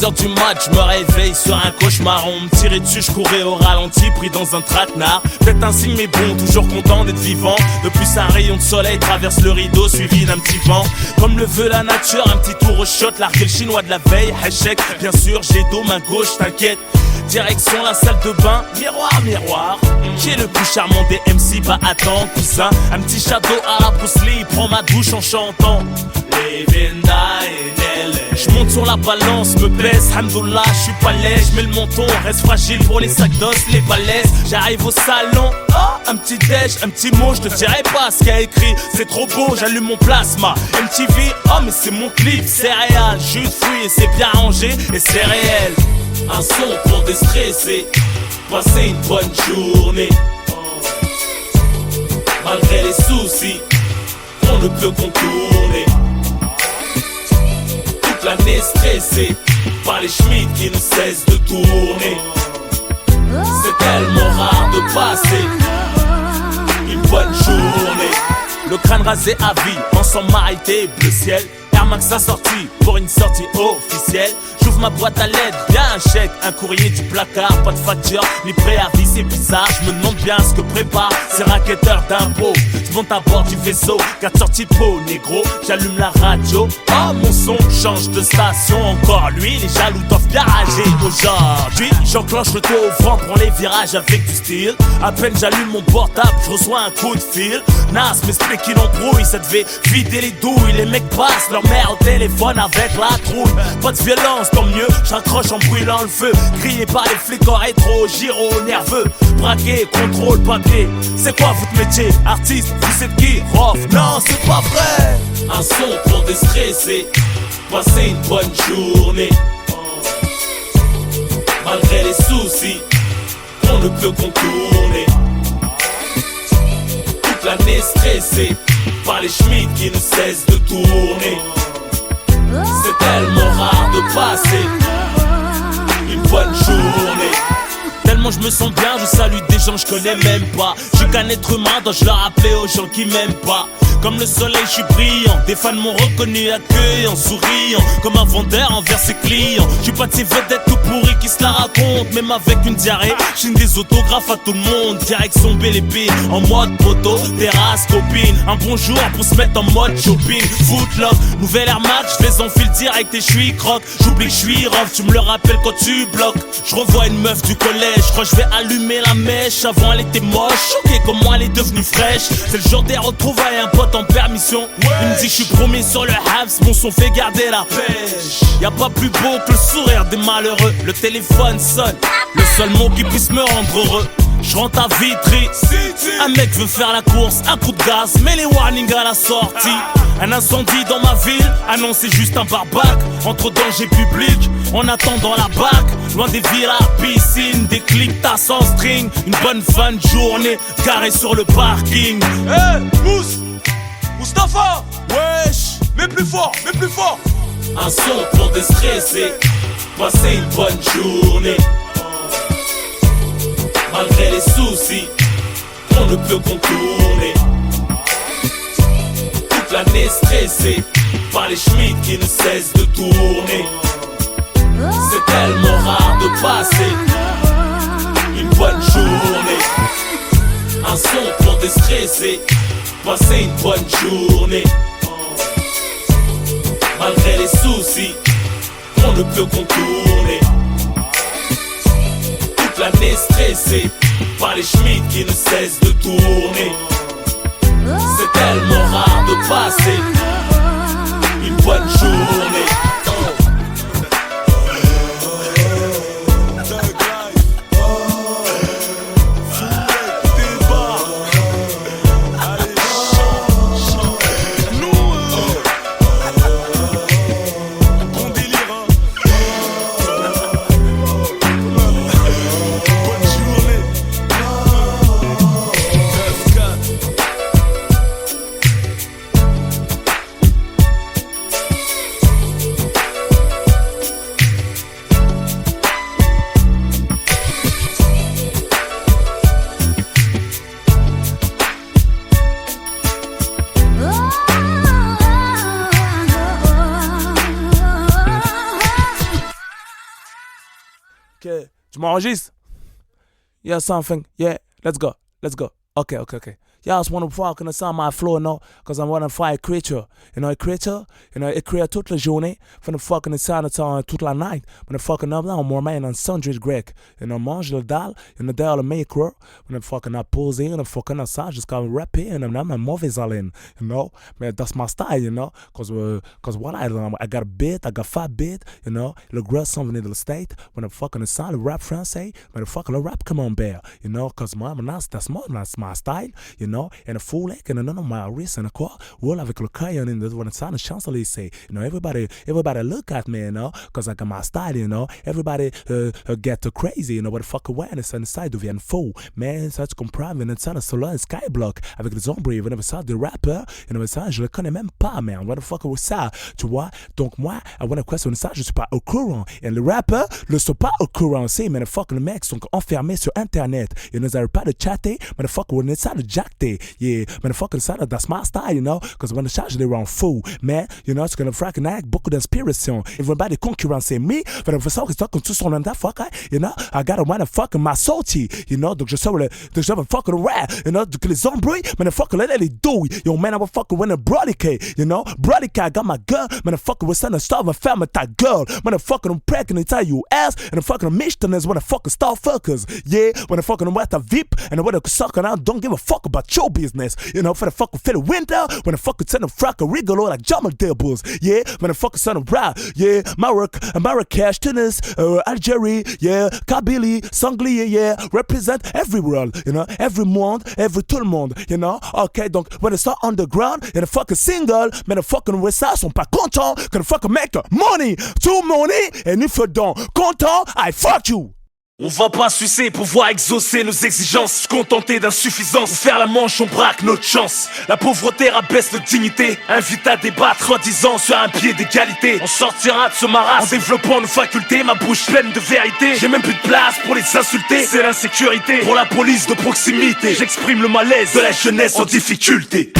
3h du mat, je me réveille sur un cauchemar. On me tirait dessus, je courais au ralenti, pris dans un traquenard. Peut-être un signe mais bon, toujours content d'être vivant. De plus un rayon de soleil traverse le rideau, suivi d'un petit vent. Comme le veut la nature, un petit tour au shot, larguer le chinois de la veille, échec. Bien sûr, j'ai dos, main gauche, t'inquiète. Direction la salle de bain, miroir, miroir. Qui est le plus charmant des MC? Bah attends, cousin. Un petit château à la Bruce Lee, il prend ma douche en chantant je monte sur la balance, me pèse, hamdoullah, je suis pas laid, je mets le menton, reste fragile pour les sacs d'os, les balaises. J'arrive au salon, oh, un petit déj, un petit mot, je te dirai pas ce qu'il y a écrit, c'est trop beau, j'allume mon plasma. MTV, oh mais c'est mon clip, c'est réel, jus de fruits et c'est bien rangé et c'est réel. Un son pour déstresser, passer une bonne journée. Malgré les soucis, on ne peut contourner. L'année stressée par les Schmitt qui ne cessent de tourner. C'est tellement rare de passer une bonne journée. Le crâne rasé à vie, ensemble marité, bleu ciel. Air Max a sorti pour une sortie officielle. J'ouvre ma boîte à lettres, bien un chèque, un courrier du placard. Pas de facture, ni préavis, c'est bizarre. Je me demande bien ce que prépare ces raquetteurs d'impôts. Je monte à bord du vaisseau, 4 sorties de peau, négro. J'allume la radio, oh mon son change de station. Encore lui, les jaloux doivent garager. Aujourd'hui, j'enclenche le taux au vent, prends les virages avec du style. À peine j'allume mon portable, je reçois un coup de fil. Nas m'explique qu'il embrouille, ça devait vider les douilles. Les mecs passent leur mère au téléphone avec la trouille. Pas de violence, tant mieux, j'accroche en brûlant le feu. Grillé par les flics en rétro, gyro nerveux. Braqué, contrôle, papier. C'est quoi votre métier? Artiste, vous êtes qui? Rof? Non, c'est pas vrai. Un son pour déstresser, passer une bonne journée. Malgré les soucis, on ne peut contourner. Toute l'année stressée par les Schmitt qui ne cessent de tourner. C'est tellement rare de passer une bonne journée. Tellement je me sens bien, je salue des gens que je connais même pas. Je suis qu'un être humain, dois-je le rappeler aux gens qui m'aiment pas. Comme le soleil, je suis brillant. Des fans m'ont reconnu, accueillant, souriant. Comme un vendeur envers ses clients. Je suis pas de ces vedettes tout pourries qui se la racontent. Même avec une diarrhée, j'signe des autographes à tout le monde. Direction BLP, en mode poteau, terrasse, copine. Un bonjour pour se mettre en mode shopping. Footlock, nouvelle Air Max, je les enfile direct et je suis croque. J'oublie que je suis rough, tu me le rappelles quand tu bloques. Je revois une meuf du collège, je crois que je vais allumer la mèche. Avant elle était moche, choquée comment elle est devenue fraîche. C'est le jour des retrouvailles, un pote en permission. Il me dit que je suis promis sur le Habs, mon son fait garder la pêche. Y'a pas plus beau que le sourire des malheureux. Le téléphone sonne, le seul mot qui puisse me rendre heureux. Je rentre à Vitry, un mec veut faire la course, un coup de gaz, mets les warnings à la sortie. Un incendie dans ma ville, annoncé juste un barbac. Entre danger public, on attend dans la bac. Loin des villas, piscines, des clips, tasses en string. Une bonne fin de journée, garé sur le parking. Mustapha, Wesh, mais plus fort, mais plus fort. un son pour déstresser, passer une bonne journée. Malgré les soucis, on ne peut contourner. Toute l'année stressée par les Schmitt qui ne cessent de tourner. C'est tellement rare de passer une bonne journée. Un son pour déstresser, passer une bonne journée. Malgré les soucis, on ne peut contourner. Toute l'année stressée par les Schmitt qui ne cessent de tourner. C'est tellement rare de passer une bonne journée. Ok, tu m'enregistres? Yeah, something. Yeah, let's go. Okay. Yeah, I just want to walk on the sound my floor, no? Because I want to fight a creature. A creature, it crée toute la journée. From the fucking inside toute la night. When the fucking up down, more man on sundry grec. Mange le dalle, derrière le micro. When the fucking up posé, the fucking outside, just come rapper, and I'm a mauvais haleine, Man, that's my style, Because what I got a bit, I got 5 bit, Le gros something in the state. When the fucking inside, the rap français, when the fucking rap come on bear, Because that's my style, and a fool like and none of my wrist and a quoi well avec le crayon in the one sound chancelier say everybody look at me because I got my style everybody get too crazy what the fuck awareness inside deviennent faux man ça tu comprends venant ça solo un skyblock avec les zombies venant ça des rappers ça je le connais même pas man what the fuck was ça tu vois donc moi I want to question ça je suis pas au courant et les rappers le sont pas au courant c'est mais the fuck les mecs sont enfermés sur internet ils n'arrivent pas de chatter mais the fuck on est ça de jack yeah, man, the fucking son, that's my style, because when the charge they run full, man, it's gonna fucking act beaucoup d'inspiration. Everybody concurrence me, but the fuck is talking to son that fucker, I gotta wanna fucking my salty, donc je sors le fucking rap, donc les zombies, man, the fucking let it do, yo, man, I will fucking win a Brody K, Brody K, I got my gun, man, the fucking was sending stuff and family that girl, man, the fucking I'm pregnant, tell you ass, and the fucking missioners when the fucking star fuckers, yeah, when the fucking what a VIP, and when the sucker out, don't give a fuck about show business, for the fucking feel the winter, when the fucking send a frack a rigolo like Jamal Devils, yeah, when the fucking send a rap, yeah, Marrakesh, Tunis, Algeria, yeah, Kabylie, Sanglier, yeah, represent every world, every monde, tout le monde, okay, donc, when it's not underground, and the fucking single, mais the fucking West Side sont pas contents, que the fucking make money, too money, and if you don't content, I fuck you. On va pas sucer, pouvoir exaucer nos exigences, se contenter d'insuffisance, ou faire la manche, on braque notre chance. La pauvreté rabaisse notre dignité, invite à débattre, soi-disant sur un pied d'égalité. On sortira de ce marasme en développant nos facultés, ma bouche pleine de vérité. J'ai même plus de place pour les insulter, c'est l'insécurité. Pour la police de proximité, j'exprime le malaise de la jeunesse en difficulté.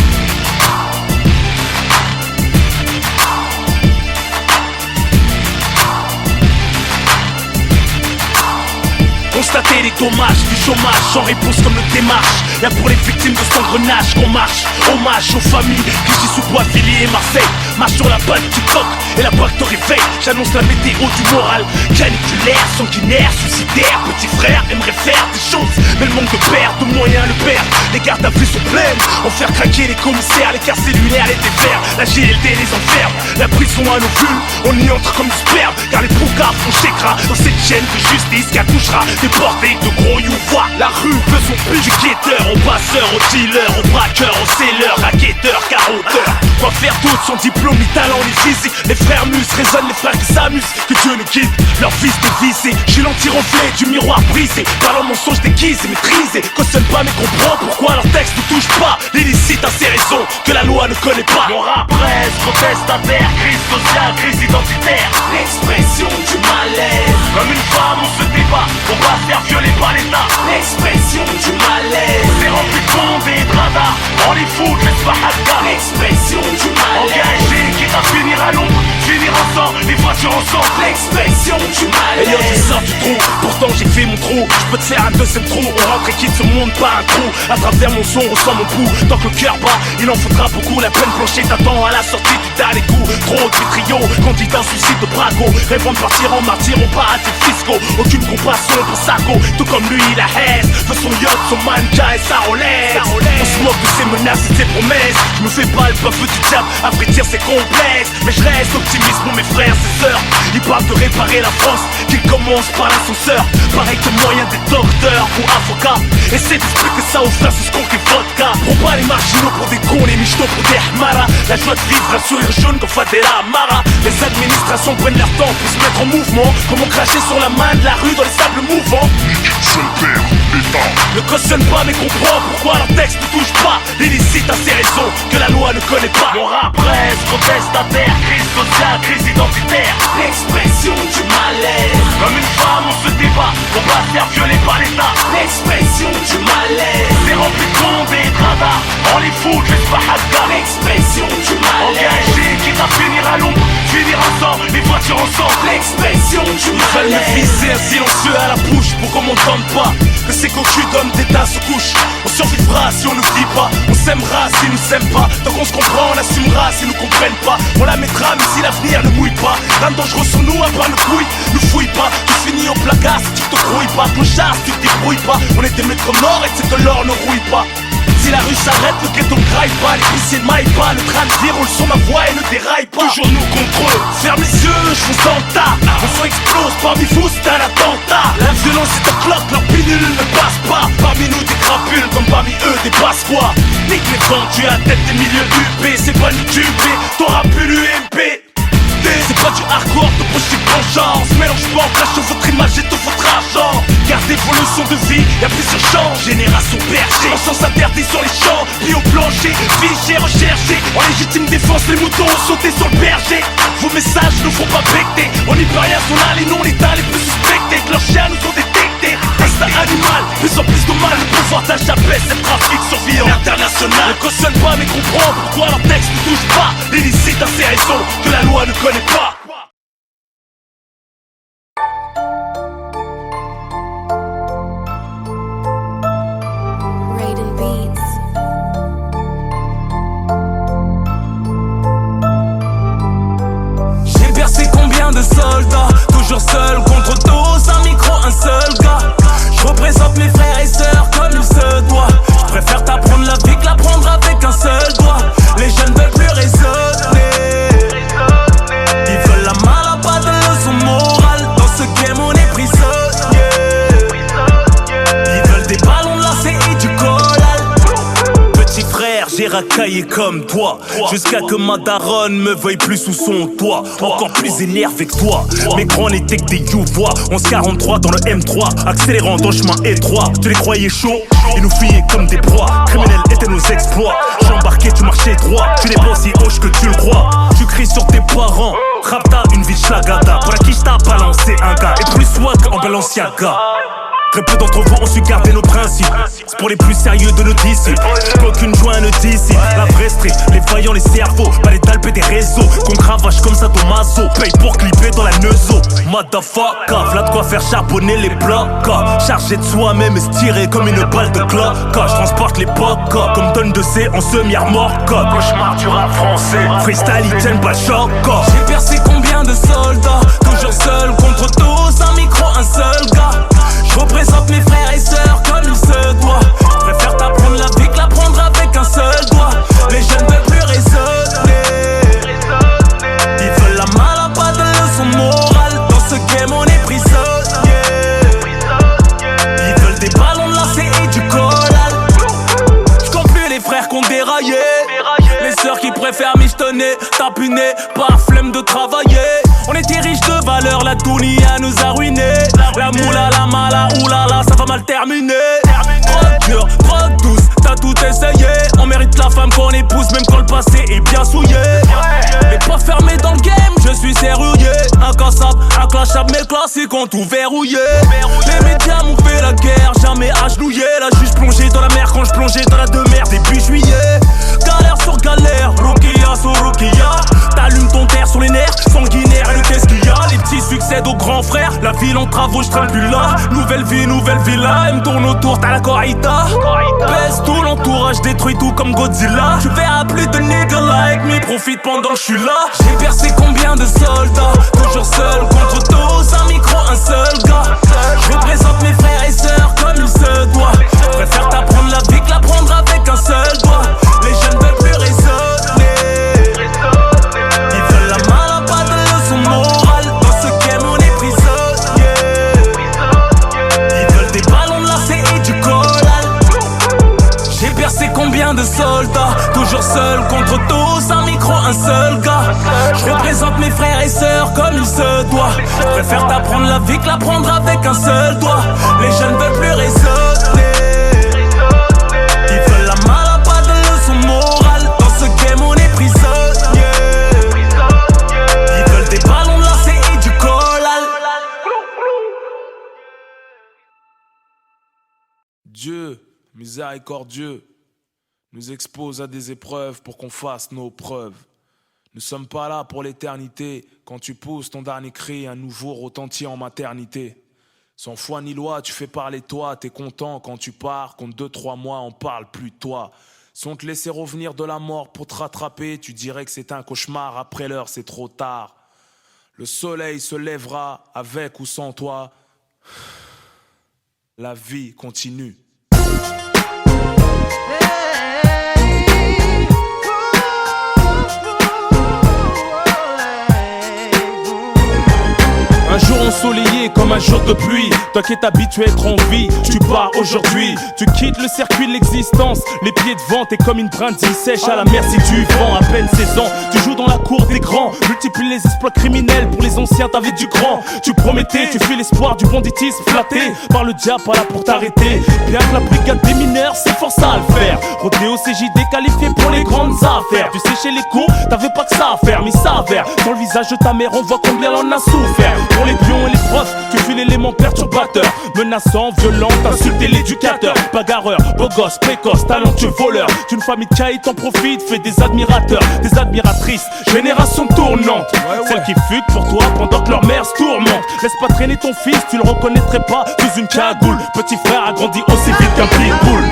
Constater les dommages du chômage sans réponse comme le démarche. Y'a pour les victimes de cet engrenage qu'on marche. Hommage aux familles qui sous bois Villiers et Marseille. Marche sur la balle du coq et la balle te réveille. J'annonce la météo du moral. Caniculaire, sanguinaire, suicidaire. Petit frère aimerait faire des choses, mais le manque de père, de moyens le perd. Les gardes à vue sont pleines, en faire craquer les commissaires. Les cartes cellulaires, les défers, la GLD les enferme. La prison à nos vues, on y entre comme du sperme. Car les poucards font chécra dans cette chaîne de justice qui attouchera déportés de gros youvois. La rue peut son plus du guetteur au passeur, au dealer, au braqueur, au seller, racketteur, carotteur. Quoi faire d'autre sans diplôme ni talent ni physique. Les frères mus résonnent, les frères qui s'amusent. Que Dieu nous guide, leur fils dévissé. J'ai l'anti-reflet du miroir brisé. Par leur mensonge déguisé, maîtrisé. Cautionne pas mais comprend pourquoi leur texte ne touche pas l'illicite à ces raisons que la loi ne connaît pas. Mon rap presse, protestataire, crise sociale, crise identitaire. L'expression du malaise. Comme une femme on se débat, on va se faire violer par l'État. L'expression du malaise. C'est rempli de bombes et de radars. On les fout, laisse pas Hadga. L'expression du malaise. Engagé, quitte à finir à l'ombre, finir ensemble, les voitures ensemble. L'expression du malaise. Et yo, je sors du trou, pourtant j'ai fait mon trou. Je peux te faire un deuxième trou, on rentre et quitte ce monde, pas un trou. À travers mon son, on ressent mon pouls. Tant que le cœur bat, il en faudra beaucoup. La peine planchée t'attend à la sortie du dernier coup. Trop de trio, candidat suicide de braco. Rêvant de partir en martyr au paradis fiscaux. Aucune compassion pour Sarko, tout comme lui la haine. Veut son yacht, son manja et sa Rolex. On se moque de ses menaces et ses promesses. Je me fais pas le bœuf du diable, à vrai dire c'est complexe. Mais je reste optimiste pour mes frères et sœurs. Ils parlent de réparer la France, qu'ils commencent par l'ascenseur. Pareil que moyen des docteurs ou avocats. Essaie d'expliquer ça aux frères, c'est ce qu'on qui vodka. Prends pas les marginaux pour des cons, les michetots pour des hmaras. La joie de vivre, un sourire jaune comme Fadela Amara. Les administrations prennent leur temps pour se mettre en mouvement. Comment cracher sur la main de la rue dans les sables mouvants. Seul père, l'État ne cautionne pas mais comprend pourquoi leur texte ne touche pas l'illicite à ces raisons que la loi ne connaît pas. Mon rap presse, protestataire, crise sociale, crise identitaire. L'expression du malaise. Comme une femme on se débat, on va se faire violer par l'État. L'expression du malaise. C'est rempli de bombes et de radars. On les fout, laisse pas Hadga. L'expression du malaise. Engagé, quitte à finir à l'ombre, finir ensemble, les voitures ensemble. L'expression du malaise. Ils veulent me viser, un silencieux quand tu donnes des tasses aux couches. On survivra si on ne vit pas, on s'aimera s'ils nous s'aiment pas. Tant qu'on se comprend, on assumera s'ils nous comprennent pas. On la mettra mais si l'avenir ne mouille pas. Rien de dangereux sur nous à part le couille, nous fouille pas. Tu finis au placard si tu te grouilles pas. Clochard si tu te débrouilles pas. On est des maîtres morts et c'est que l'or ne rouille pas. Si la rue s'arrête, le ghetto ne graille pas. Les policiers ne maillent pas, le train de vie roule sur ma voie et ne déraille pas. Toujours nous contre eux, ferme les yeux, je vous en tas. Mon son explose, parmi vous c'est un attentat. La violence est un cloque, leur pilule ne passe pas. Parmi nous des crapules, comme parmi eux des pasquois. Nique les vents, tu as la tête des milieux UP. C'est pas du QP, t'auras plus l'UMP. C'est pas du hardcore, de prochaine vengeance. Mélange pas, on crache votre image et tout votre argent. Gardez vos leçons de vie, y'a plusieurs champs. Génération berger, on sens interdit sur les champs. Puis au plancher, figé, recherché. En légitime défense, les moutons ont sauté sur le berger. Vos messages ne font pas becter. On n'y peut rien, son les non l'état les plus suspectés. Que leurs chiens nous ont détectés. Instinct animal, plus en plus de mal. Le pouvoir d'achat baisse, c'est le trafic survie en international. Ne cautionne pas mais comprend pourquoi leur texte ne touche pas l'illicite à ces raisons que la loi ne connaît pas. J'ai percé combien de soldats, toujours seul contre tous, un micro, un seul gars. Je représente mes frères et sœurs comme il se doit. Je préfère t'apprendre la vie que l'apprendre avec un seul doigt. Les jeunes veulent plus raisonner. Ils veulent la mal, pas de leçon morale. Dans ce game on est prisonnier. Ils veulent des ballons lacés et du collal. Petit frère, j'ai racaillé comme toi. Jusqu'à que ma daronne me veuille plus sous son toit. Encore plus énervé que toi. Mes grands n'étaient que des youvois. 1143 dans le M3, accélérant dans le chemin étroit. Tu les croyais chauds, ils nous fuyaient comme des proies. Criminels étaient nos exploits. J'embarquais, tu marchais droit. Tu n'es pas aussi hoche que tu le crois. Tu cries sur tes parents. Rapta, une vie de schlagada. Pour la quiche t'as balancé un gars. Et plus swag en Balenciaga. Très peu d'entre vous ont su garder nos principes. C'est pour les plus sérieux de nos disciples qu'aucune joie ne dissipe. La vraie street, les vaillants, les cerveaux. Pas les talpes et des réseaux qu'on cravache comme ça Tomaso. Paye pour clipper dans la neuzo. Motherfucker, v'là de quoi faire charbonner les blocs. Chargé de soi-même et se tirer comme une balle de cloque. Je transporte les pocs comme donne de C en semi-remorque. Cauchemar du rap français. Freestyle, ils tiennent pas le choc. J'ai percé combien de soldats, toujours seul contre tous, un micro, un seul gars. Je représente mes frères et sœurs comme il se doit. Je préfère t'apprendre la vie que l'apprendre avec un seul doigt. Les jeunes veulent plus raisonner. Ils veulent la mal, pas de leçon morale. Dans ce game on est prisonnier. Ils veulent des ballons lacés et du collal. Je compte plus les frères qu'on déraillé. Les sœurs qui préfèrent michetonner, tapuner, par flemme de travailler. On était riches de valeur, la dunia nous a ruinés. La moula, la mala, oulala, ça va mal terminer. Drogue dure, drogue douce, t'as tout essayé. On mérite la femme qu'on épouse, même quand le passé est bien souillé. Les pas fermés dans le game, je suis serrurier. Incassable, inclashable, mes classiques ont tout verrouillé. Les médias m'ont fait la guerre, jamais agenouillé. La juge plongée dans la mer quand je plongeais dans la demeure début juillet. Galère sur galère, Rukia sur Rukia. T'allumes ton terre sur les nerfs, sanguinaire. Et qu'est-ce qu'il y a? Les petits succèdent aux grands frères. La ville en travaux, je traîne plus là. Nouvelle vie, nouvelle villa. Elle me tourne autour, t'as la corrida. Pèse tout l'entourage, détruit tout comme Godzilla. Tu verras plus de nigga like me, profite pendant que je suis là. J'ai percé combien de soldats, toujours seul contre tous, un micro, un seul gars. Je représente mes frères et sœurs comme il se doit. Je préfère t'apprendre la vie que l'apprendre avec un seul doigt. Les jeunes veulent plus raisonner. Ils veulent la mal, pas de leçon morale. Dans ce game on est prisonnier. Ils veulent des ballons lacés et du collal. J'ai percé combien de soldats, toujours seul contre tous, un micro, un seul gars. Je représente mes frères et sœurs comme il se doit. Je préfère t'apprendre la vie que l'apprendre avec un seul doigt. Les jeunes veulent plus raisonner. Ils veulent la mal, pas de leçon morale. Dans ce game on est prisonnier. Ils veulent des ballons lacés et du collal. Dieu, miséricordieux, nous expose à des épreuves pour qu'on fasse nos preuves. Nous sommes pas là pour l'éternité. Quand tu pousses ton dernier cri, un nouveau retentit en maternité. Sans foi ni loi, tu fais parler toi. T'es content quand tu pars, compte 2-3 mois, on parle plus de toi. Si on te laissait revenir de la mort pour te rattraper, tu dirais que c'est un cauchemar. Après l'heure, c'est trop tard. Le soleil se lèvera avec ou sans toi. La vie continue. Un jour ensoleillé comme un jour de pluie. Toi qui es habitué à être en vie, tu pars aujourd'hui. Tu quittes le circuit de l'existence. Les pieds devant, t'es comme une brindille sèche à la merci du vent. À peine 16 ans, tu joues dans la cour des grands. Multiplie les exploits criminels, pour les anciens t'avais du grand. Tu promettais, tu fuis l'espoir du banditisme flatté par le diable, pas là pour t'arrêter. Bien que la brigade des mineurs s'efforce à le faire. Rodéo CJD qualifié pour les grandes affaires. Tu séchais les cours, t'avais pas que ça à faire. Mais ça avère, dans le visage de ta mère on voit combien elle en a souffert. Pour les pions et les profs, tu fuis l'élément perturbateur. Menaçant, violent, t'insultais l'éducateur. Bagarreur, beau gosse, précoce, talentueux, voleur. D'une famille de caïds t'en profites, fais des admirateurs, des admiratrices. Génération tournante, celle qui fugue pour toi pendant que leur mère se tourmente. Laisse pas traîner ton fils, tu le reconnaîtrais pas sous une cagoule. Petit frère a grandi aussi vite qu'un pitbull.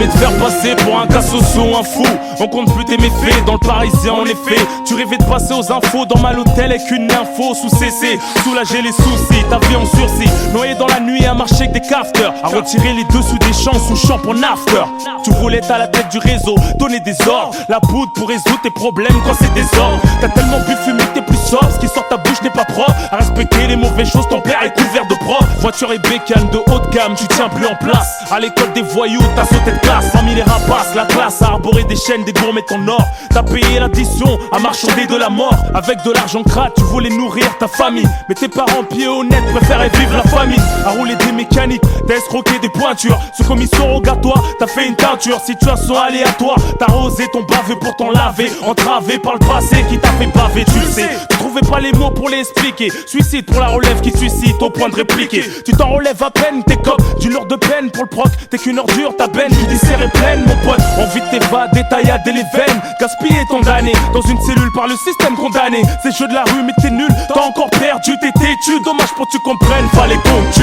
De faire passer pour un cassoso, un fou. On compte plus tes méfaits dans le Parisien en effet. Tu rêvais de passer aux infos dans mal hôtel avec une info sous CC. Soulager les soucis, ta vie en sursis. Noyé dans la nuit à marcher avec des cafteurs. À retirer les dessous des champs sous champ en after. Tu roulais à la tête du réseau, donner des ordres. La poudre pour résoudre tes problèmes quand c'est désordre. T'as tellement bu fumé que t'es plus sobre. Ce qui sort ta bouche n'est pas propre. À respecter les mauvaises choses, ton père est couvert de propre. Voiture et bécane de haut de gamme, tu tiens plus en place. À l'école des voyous, t'as sauté de classe. Parmi les rapaces, la classe a arboré des chaînes, des gourmets en or. T'as payé l'addition à marchander de la mort. Avec de l'argent crade, tu voulais nourrir ta famille. Mais tes parents pieds honnêtes préféraient vivre la famille. À rouler des mécaniques, t'as escroqué des pointures. Sous commission rogatoire, t'as fait une teinture. Situation aléatoire, t'as rosé ton baveux pour t'en laver. Entravé par le passé qui t'a fait baver, tu le sais. Tu trouvais pas les mots pour les expliquer. Suicide pour la relève qui suscite au point de répliquer. Tu t'en relèves à peine, t'es cop du lourd de peine pour le proc. T'es qu'une ordure, ta benne judiciaire est pleine, mon pote. Envie de t'évader, taillader les veines. Gaspillé ton damné, dans une cellule par le système condamné. C'est jeu de la rue mais t'es nul, t'as encore perdu, t'es têtu. Dommage pour que tu comprennes, fallait qu'on tue.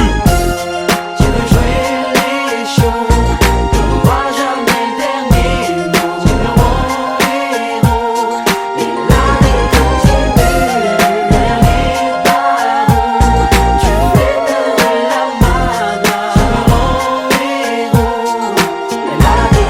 Tu veux jouer les shows, tu ne vois jamais le dernier mot. Tu me rends héros, et l'année continue. Les barreaux, tu fais de la mana. Tu me rends héros, et l'année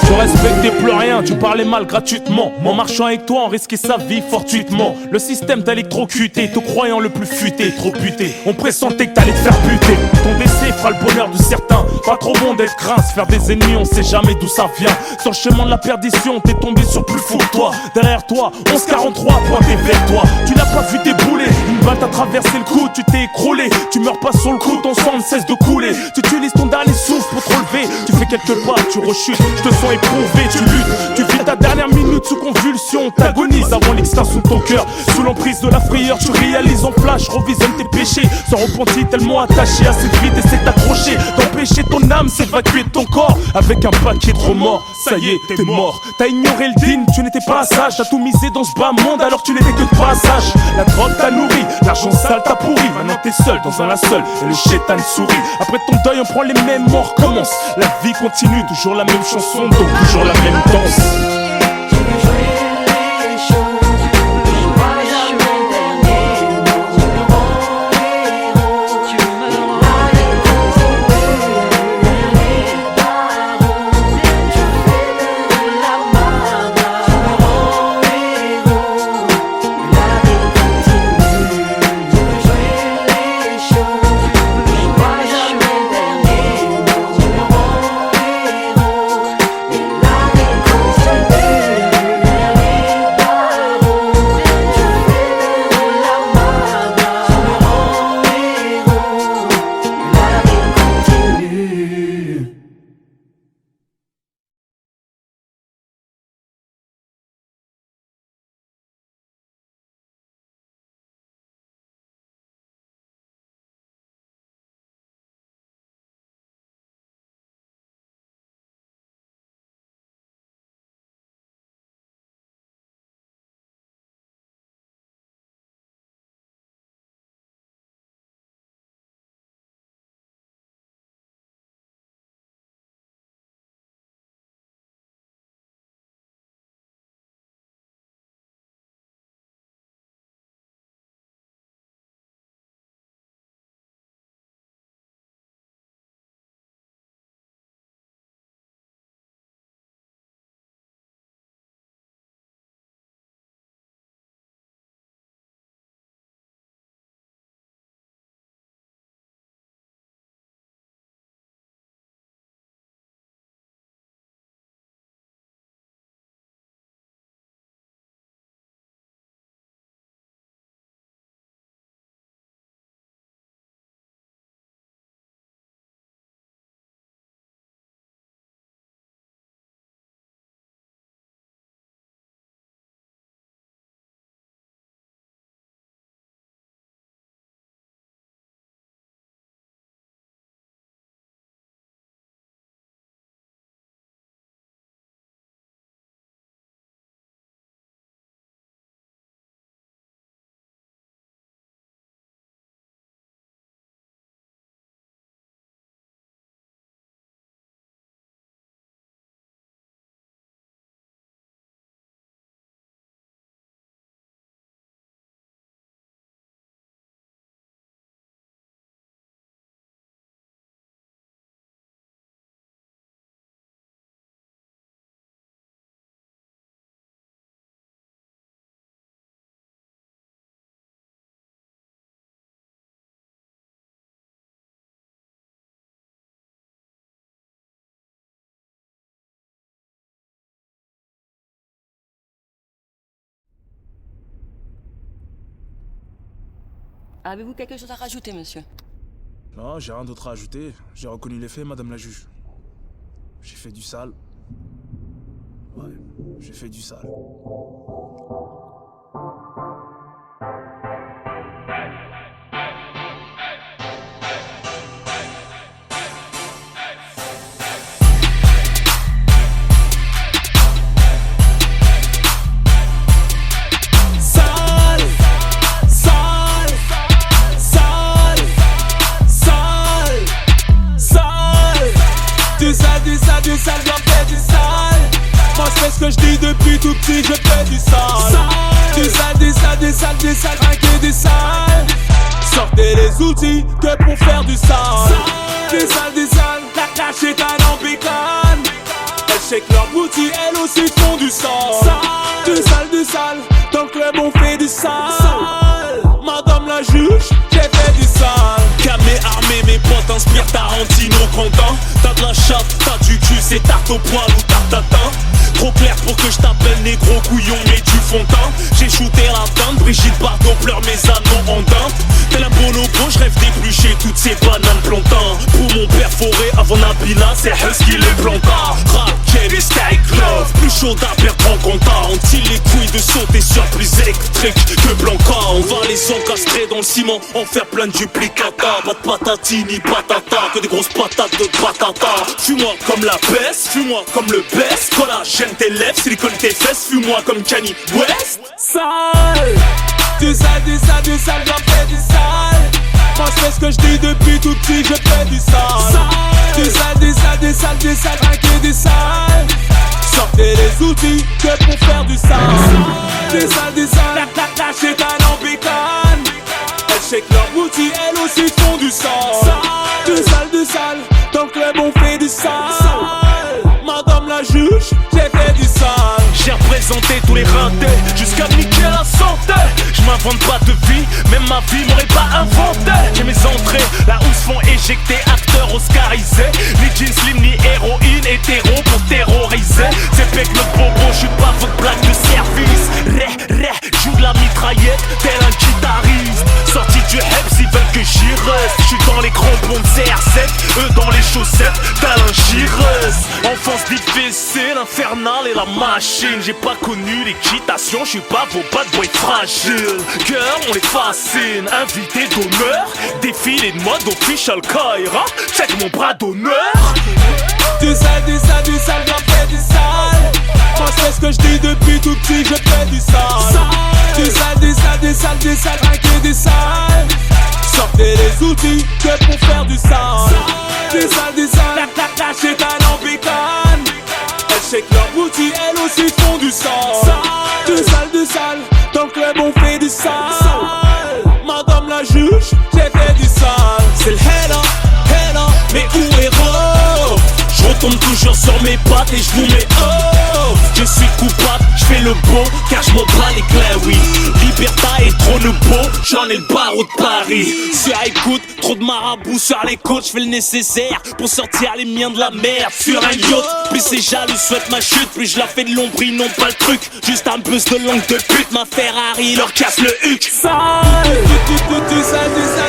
Tu respectais plus rien, tu parlais mal gratuitement. En marchant avec toi, on risquait sa vie fortuitement. Le système t'a électrocuté, te croyant le plus futé, trop buté. On pressentait que t'allais te faire buter. Ton décès fera le bonheur de certains. Pas trop bon d'être crasse, faire des ennemis, on sait jamais d'où ça vient. Sur le chemin de la perdition, t'es tombé sur plus fou que toi. Derrière toi, 1143 pointé vers toi. Tu n'as pas vu débouler, une balle t'a traversé le cou, tu t'es écroulé. Tu meurs pas sur le coup, ton sang ne cesse de couler. Tu utilises ton dernier souffle pour te relever. Tu fais quelques pas, tu rechutes, je te sens éprouvé, tu luttes. Tu vis ta dernière minute sous convulsion, t'agonises avant l'extinction de ton cœur. Sous l'emprise de la frayeur, tu réalises en flash, revisionne tes péchés. Sans repenti, tellement attaché à cette vie, t'essaies d'accrocher. D'empêcher ton âme s'évacuer de ton corps. Avec un paquet de remords, ça y est, t'es mort. T'as ignoré le digne, tu n'étais pas sage. T'as tout misé dans ce bas monde alors tu n'étais que de passage. La drogue t'a nourri, l'argent sale t'a pourri. Maintenant t'es seul dans un linceul et le chétan sourit. Après ton deuil, on prend les mêmes, on recommence. La vie continue, toujours la même chanson, donc toujours la même danse. tu veux jouer les shows, tu ne vois jamais le dernier mot. Tu me rends héros, tu me rends les barreaux, tu fais de la mana. Tu me rends héros, l'année continue. Tu veux jouer les shows, tu ne vois jamais le dernier mot. Tu me rends héros, et l'année continue. Avez-vous quelque chose à rajouter, monsieur? Non, j'ai rien d'autre à ajouter. J'ai reconnu les faits, madame la juge. J'ai fait du sale. Ouais, j'ai fait du sale. Du sale, j'en fais du sale. Moi je fais ce que je dis depuis tout petit, je fais du sale. Du sale, du sale, du sale, du sale, rien que du sale. Sortez les outils que pour faire du sale. Du sale, la crache est un ambicane. Elles shake leurs boutiques, elles aussi font du sale. Du sale, dans le club on fait du sale. Madame la juge, j'ai fait du sale. Camé armé, mes potes inspirent Tarantino content. T'as de la chatte, t'as du cul, c'est tarte au poil ou tarte à teint. Trop clair pour que je t'appelle négro couillon mais du fond de teint. J'ai shooté la teinte, Brigitte Bardot pleure mes anneaux en dinde. Tel un bonobo, je rêve d'éplucher toutes ces bananes plantain. Pour mon père forêt avant Nabila, c'est Husky les plantins. Rap, Kelly, Style Club, plus chaud d'un perdre en compta. On tire les couilles de sauter sur plus électrique que Blanca. On va les encastrer dans le ciment, en faire plein de duplicata. Pas de patati ni patata, que des grosses patates de patata. Fuis-moi comme la peste, fuis-moi comme le best. Collagène tes lèvres, silicone tes fesses. Fuis-moi comme Kanye West. Sale, du sale, j'en fais du sale. Moi je fais ce que je dis depuis tout petit, je fais du sale. Du sale, rien que du sale. Sortez les outils que pour faire du sale. Du sale, la tâche est un ambicane. Elles shake leurs boutiques, elles aussi font du sale. Du sale, dans le club on fait du sale. Madame la juge, j'ai fait du sale. J'ai représenté tous les ratés, jusqu'à niquer la santé. Je m'invente pas de vie, même ma vie m'aurait pas inventé. J'ai mes entrées, là où se font éjecter acteurs oscarisés. Ni jeans slim, ni héroïne, hétéro pour terroriser. C'est pec le bobo, j'suis pas votre blague de service. Joue de la mitraillette, tel un guitariste. Sorti du Heps, ils veulent que j'y reste. J'suis dans les crampons de CR7, eux dans les chaussettes, tel un Chirès. Enfance difficile, infernale et la machine. J'ai pas connu l'équitation, j'suis pas vos bad boys fragiles. Girl, on les fascine, invité d'honneur. Défilé de mode official Kaira, check mon bras d'honneur. Du sale, j'en fais du sale. Moi je fais ce que je dis depuis tout petit, je fais du sale. Du sale, rien que du sale. Sortez les outils que pour faire du sale. Du sale, la tâche est un ambicane. Elles shake leurs boutiques, elles aussi font du sale. Du sale, dans le club on fait du sale. Madame la juge, j'ai fait du sale. C'est le header, mais où est Rob? Je retombe toujours sur mes pattes et je vous mets oh. Je suis coupable, je fais le bon car je m'en bats les clés, oui. Liberta est trop le beau, j'en ai le barreau de Paris. Si à écoute, trop de marabouts sur les côtes, je fais le nécessaire pour sortir les miens de la merde. Sur un yacht, plus c'est jaloux, souhaite ma chute, plus je la fais de l'ombre, ils n'ont pas le truc. Juste un buzz de langue de pute, ma Ferrari leur casse le huc. Sale,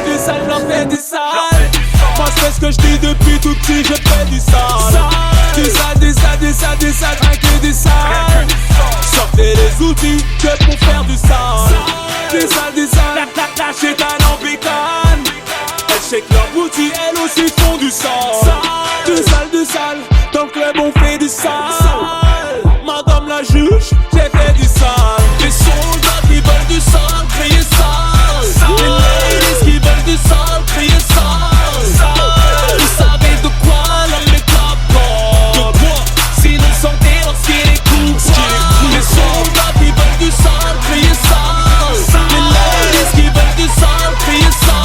du sale, j'en fais du sale. Moi je fais ce que je dis depuis tout petit, je fais du sale. Du sale, rien que du sale. Sortez les outils que pour faire du sale. Du sale, la tâche est un ambicane. Elles shake leurs boutiques, elles aussi font du sale. Du sale, dans le club on fait du sale. Madame la juge, j'ai fait du sale. Les soldats qui veulent du sale, criez sale. Les ladies qui veulent du sale, criez sale. Vous savez de quoi l'homme est capable. De quoi? Sinon sentez lorsqu'il écoute. Les soldats qui veulent du sale, criez sale. Les ladies qui veulent du sale, criez sale.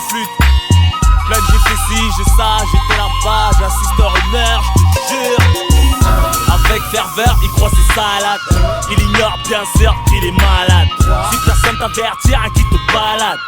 flûte. Plein de j'ai fait ci, j'ai ça, j'étais là-bas, j'assiste aux rumeurs, j'te jure. Avec ferveur, il croit ses salades. Il ignore bien sûr qu'il est malade. Si personne t'avertit, rien qui te balade.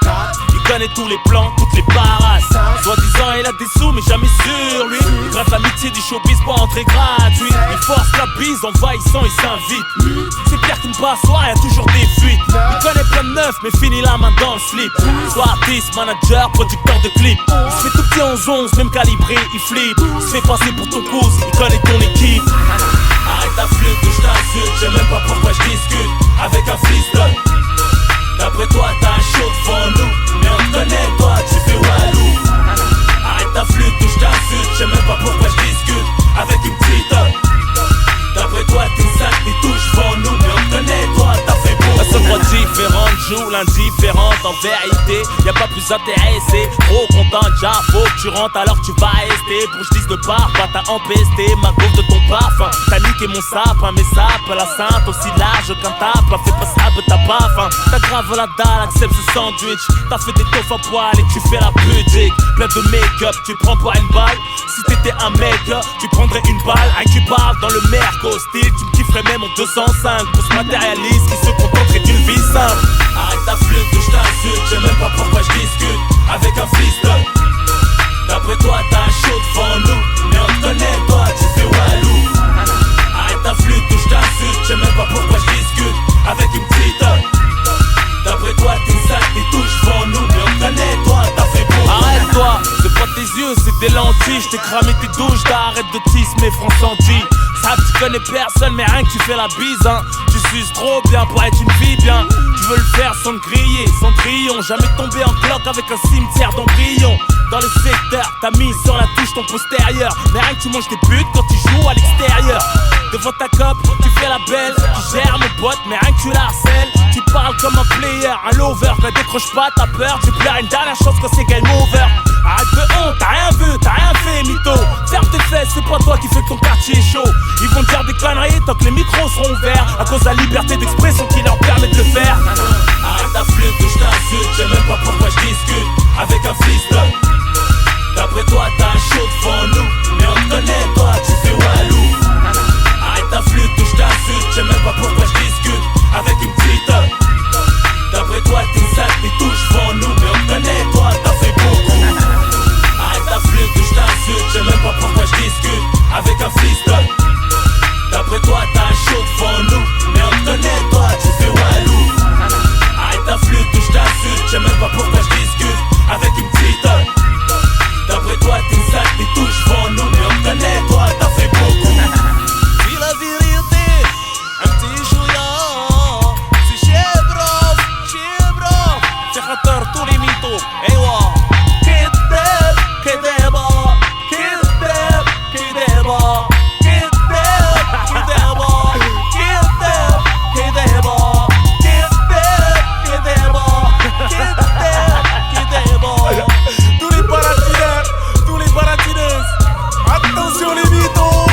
Il connaît tous les plans, toutes les parades. Soi-disant il a des sous mais jamais sur lui. Il grave l'amitié du showbiz pour entrer gratuit. Il force la bise, envahissant, il s'invite. C'est pire qu'une passoire, y'a toujours des fuites. Il connaît plein de meufs mais finit la main dans le slip. Soit artiste, manager, producteur de clips. Il se fait tout petit 11-11, même calibré, il flippe. Il se fait passer pour ton cause, il connaît ton équipe. Arrête ta flûte que je t'insulte, je sais même pas pourquoi je discute avec un freestyle. D'après toi t'as un show devant nous, mais on te connaît toi, tu fais walou. Arrête ta flûte que je t'insulte, je sais même pas pourquoi je discute avec une petite. D'après toi t'es sale, t'es touche devant nous, mais on te connaît toi, t'as fait beau. La seule voix différente joue l'indifférente. En vérité, y'a pas plus intéressé. Trop content déjà, faut que tu rentres alors tu vas rester. Pour que je dise de part, pas t'as empesté ma gaufre de ton parfum. T'as niqué mon sapin, mes sapes, la sainte aussi large qu'un tape. Fais pas ça, t'as pas faim. T'as grave la dalle, accepte ce sandwich. T'as fait des toffes à poil et tu fais la pudique. Plein de make-up, tu prends pas une balle. Si t'étais un mec, tu prendrais une balle. Un qui parle dans le merco style, tu me kifferais même en 205. Pour ce matérialiste qui se contenterait d'une vie simple. Arrête ta flûte que je t'insulte, je sais même pas pourquoi je discute avec un freestyle. D'après toi t'as un show devant nous, mais on te connaît toi, tu fais walou. Arrête ta flûte que je t'insulte, je sais même pas pourquoi je discute avec une petite. D'après toi t'es sale, t'es touche devant nous, mais on te connaît toi, t'as fait beau. Arrête-toi, c'est pas tes yeux, c'est des lentilles. J't'ai cramé tes douches, t'arrêtes de tisser Franc-Senti. Ça tu connais personne mais rien que tu fais la bise hein. Tu suces trop bien pour être une fille bien. Tu veux le faire sans te griller, sans trillon. Jamais tomber en cloque avec un cimetière d'embryons. Dans le secteur, t'as mis sur la touche ton postérieur. Mais rien que tu manges des putes quand tu joues à l'extérieur. Devant ta cop, tu fais la belle. Tu gères mon pote, mais rien que tu la harcèles. Tu parles comme un player, un lover. Quand elle décroche pas, t'as peur. Tu pleures une dernière chance quand c'est game over. Arrête de honte, t'as rien vu, t'as rien fait, mytho. Ferme tes fesses, c'est pas toi qui fais que ton quartier est chaud. Ils vont te dire des conneries tant que les micros seront ouverts. À cause de la liberté d'expression qui leur permet de le faire. Arrête ta flûte que je t'insulte, je sais même pas pourquoi je discute avec un freestyle. D'après toi t'as un show devant nous, mais on te connaît toi, tu fais walou. Arrête ta flûte que je t'insulte, je sais même pas pourquoi je discute avec une petite. D'après toi t'es sale, t'es touche devant nous, mais on te connaît toi, t'as fait beaucoup. Arrête ta flûte que je t'insulte, je sais même pas pourquoi je discute avec un freestyle. D'après toi t'as un show devant nous, mais on te connaît toi, tu fais walou. Arrête ta flûte que je t'insulte, je sais même pas pourquoi je discute avec une petite. D'après toi t'es sale, t'es touche devant nous, mais on te connaît toi, t'as fait beaucoup. Dis la vérité, un petit chouïa. C'est chebro, c'est khatar tous les mythos. Ewa, كذاب كذابة كذاب كذابة كذاب كذابة كذاب كذابة كذاب كذابة. Tous les baratineurs, attention les mythos.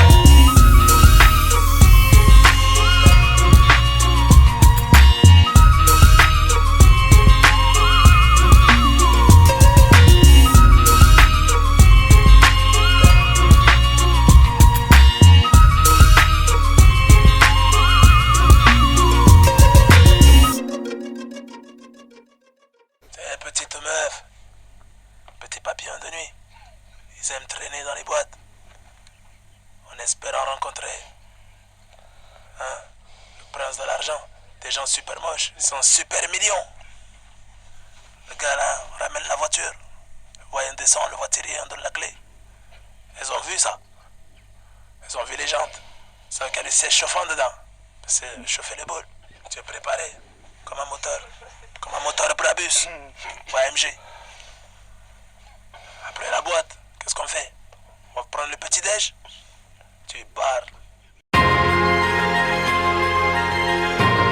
Petite meuf, petit papillon de nuit, ils aiment traîner dans les boîtes en espérant rencontrer le prince de l'argent. Des gens super moches, ils sont super mignons. Le gars là ramène la voiture, voyant descendre le voiturier, on donne la clé. Ils ont vu ça, ils ont vu les jantes, ça qu'il y a le siège chauffant dedans, c'est chauffer les boules. Tu es préparé comme un moteur Brabus ou AMG. Après la boîte, qu'est-ce qu'on fait? On va prendre le petit déj. Tu parles.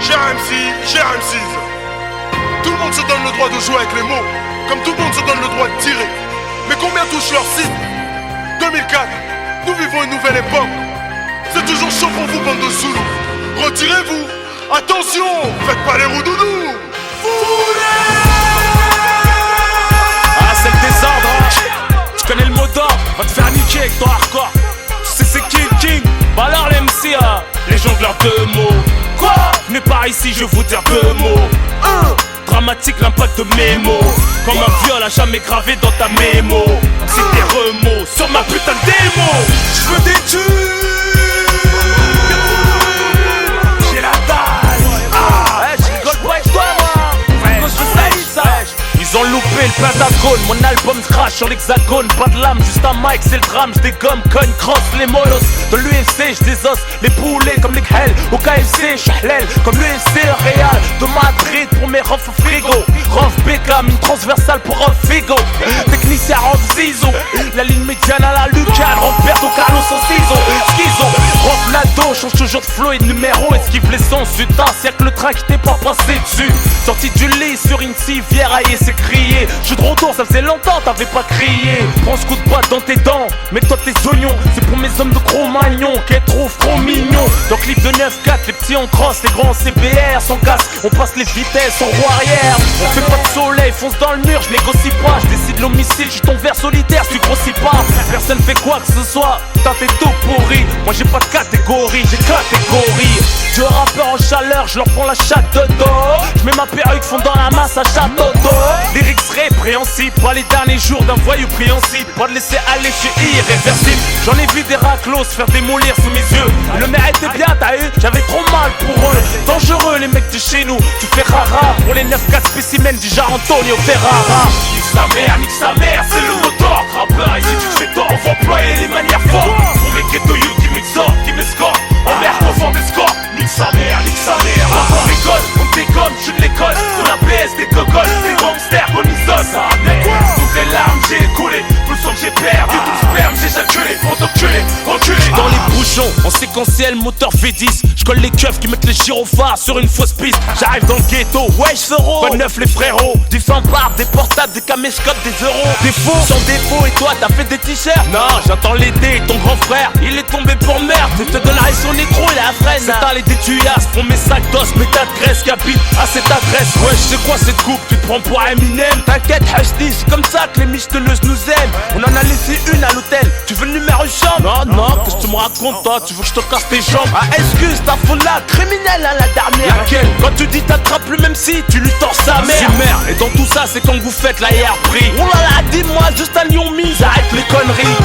Cher MC, cher MCs, tout le monde se donne le droit de jouer avec les mots, comme tout le monde se donne le droit de tirer. Mais combien touche leur site? 2004, nous vivons une nouvelle époque. C'est toujours chaud pour vous, bande de Zoulous. Retirez-vous, attention, faites pas les roudoudous. Ah, c'est Va te faire niquer avec ton hardcore. Tu sais c'est qui le king? Bah alors les MC, les jongleurs de mots. Quoi? Venez par ici, je vais vous dire deux mots. Dramatique l'impact de mes mots. Comme un viol à jamais gravé dans ta mémo. C'est des remous sur ma putain de démo. Je veux des tubes. J'ai la dalle. Je rigole pas avec toi, moi. Quand je fais ça, Ils ont loupé le pentagone, mon album se crache sur l'hexagone. Pas de lame, juste un mic, c'est le drame. J'dégomme, cogne, crosse, les molosses. De l'UFC, j'désosse les poulets comme les Khel. Au KFC, j'hlèle comme l'UFC, le Real. De Madrid pour mes refs au frigo. Rof Beckham, une transversale pour Rof Figo. Technicien Rof Zizo. La ligne médiane à la Lucan. Roberto Carlos en ciseaux. Schizo. Rof Nado, change toujours de flow et de numéro. Esquive les sons, putain, c'est que le train qui t'est pas passé dessus. Sorti du lit sur une civière, aïe, c'est crié. Je suis de retour, ça faisait longtemps, t'avais pas crié. Prends ce coup de batte dans tes dents, mets-toi tes oignons. C'est pour mes hommes de Cro-Magnon, qu'elles trouvent trop mignons. Dans clip de 9-4, les petits on crosse, les grands en CBR. Sans casque, on passe les vitesses en roue arrière. On fait pas de soleil, fonce dans le mur, je négocie pas. Je décide l'homicide, je suis ton ver solitaire, tu grossis pas. Personne fait quoi que ce soit, putain t'es tout pourri. Moi j'ai pas de catégorie, j'ai catégorie. Deux rappeurs en chaleur, je leur prends la chatte de dos. Je mets ma perruque fond dans la masse à château d'eau. Lyrics répréhensibles, pas les derniers jours d'un voyou préhensible. Pas de laisser aller, je suis irréversible. J'en ai vu des raclos se faire démolir sous mes yeux. Le méritait bien, t'as eu, j'avais trop mal pour eux. Dangereux les mecs de chez nous, tu fais rara. Pour les 9-4 spécimens du genre Antonio Ferrara. Nique sa mère, c'est le mot d'ordre. Rappeur, ici tu te fais tort, on va employer les manières fortes. Pour mes ghetto you qui m'exhortent, qui m'escortent. En mer, confond des scores. Nique sa mère, on rigole, on déconne, je de l'école. On a PS, des gogoles, des gangsters, on isole. Ça merde, toutes les larmes j'ai écoulé. Tout le sang que j'ai perdu, tout le sperme j'ai éjaculé. On t'enculé, enculé. Dans les bouchons, en séquentiel, moteur V10. Je colle les keufs qui mettent les gyrophares sur une fausse piste. J'arrive dans le ghetto, wesh Zoro. Pas neuf les frérots. Du fanbar, des portables, des caméscotes, des euros. Des faux sans défaut, et toi t'as fait des t-shirts? Non, j'attends l'été, ton grand frère, il est tombé pour merde. Je te donnerai son négro, il a un frein. C'est allé des tuyasses pour mes sacs d'os, mais ta graisse qui habite à cette adresse. Wesh, c'est quoi cette coupe? Tu te prends pour Eminem? T'inquiète, Hashdi, c'est comme ça que les micheleuses nous aiment. On en a laissé une à l'hôtel. Tu veux le numéro chambre? Non, qu'est-ce que tu me racontes toi? Tu veux que je te casse tes jambes? Ah, excuse, ta faute là, criminelle à la dernière. Laquelle? Quand tu dis t'attrapes le même si tu lui tords sa mère. Mère. Et dans tout ça, c'est quand vous faites la hiérarchie. Oh là là, dis-moi, juste un lion mise, arrête les conneries.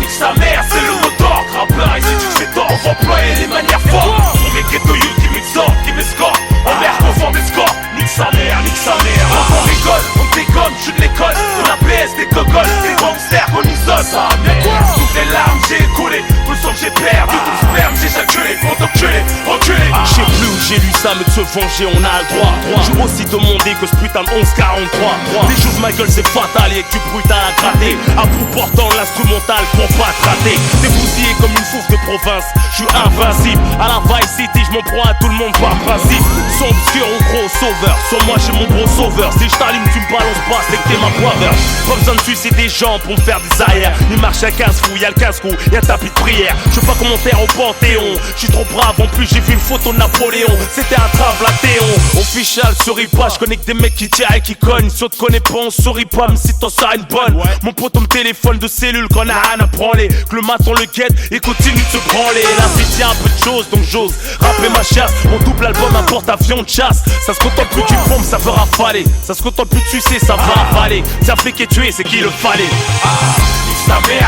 Nique sa mère, c'est le mot d'ordre. Rappeur, ici tu te fais tort, on va employer les manières fortes. Pour mes ghetto you qui m'exhortent, qui m'escortent. En mer, confond des scores. Nique sa mère. On rigole, on déconne, je de l'école. On a PS, des gogoles, des gangsters, on isole. Ça merde, toutes les larmes j'ai écoulé. Tout le sang que j'ai perdu, tout le sperme j'ai éjaculé. On t'enculé, enculé. Je sais plus où j'ai lu ça, mais de se venger, on a le droit. J'ai aussi demandé que ce putain de 11-43. Des choses ma gueule, c'est fatal, et que tu brutal à gratter. À bout portant l'instrumental pour pas te rater. T'es bousillé comme une fouffe de province, je suis invincible. À la Vice City, je m'en prends à tout le monde par principe. Son obscur ou gros sauveur, sur moi j'ai mon gros sauveur. Si je t'allume, tu me balances pas, c'est que t'es ma poiveur. Pas besoin de suicider des gens pour me faire des arrières. Ni marche à 15 fous, y'a le 15 coups, y'a un tapis de prière. Je veux pas commentaire au Panthéon, je suis trop brave, en plus j'ai vu une photo de Napoléon. C'était un trave Théon. Official, souris pas, je connais que des mecs qui tirent et qui cognent. Si on te connaît pas, on sourit pas, même si t'en sors une bonne. Mon pote, on me téléphone de cellule qu'on a rien à branler. Que le matin le guette et continue de se branler. La vie tient un peu de choses, donc j'ose rapper ma chasse. Mon double album, un porte-avions de chasse. Ça se contente plus du pompe, ça veut rafaler. Ça se contente plus de sucer, ça va avaler. C'est un flic qui est tué, c'est qu'il le fallait.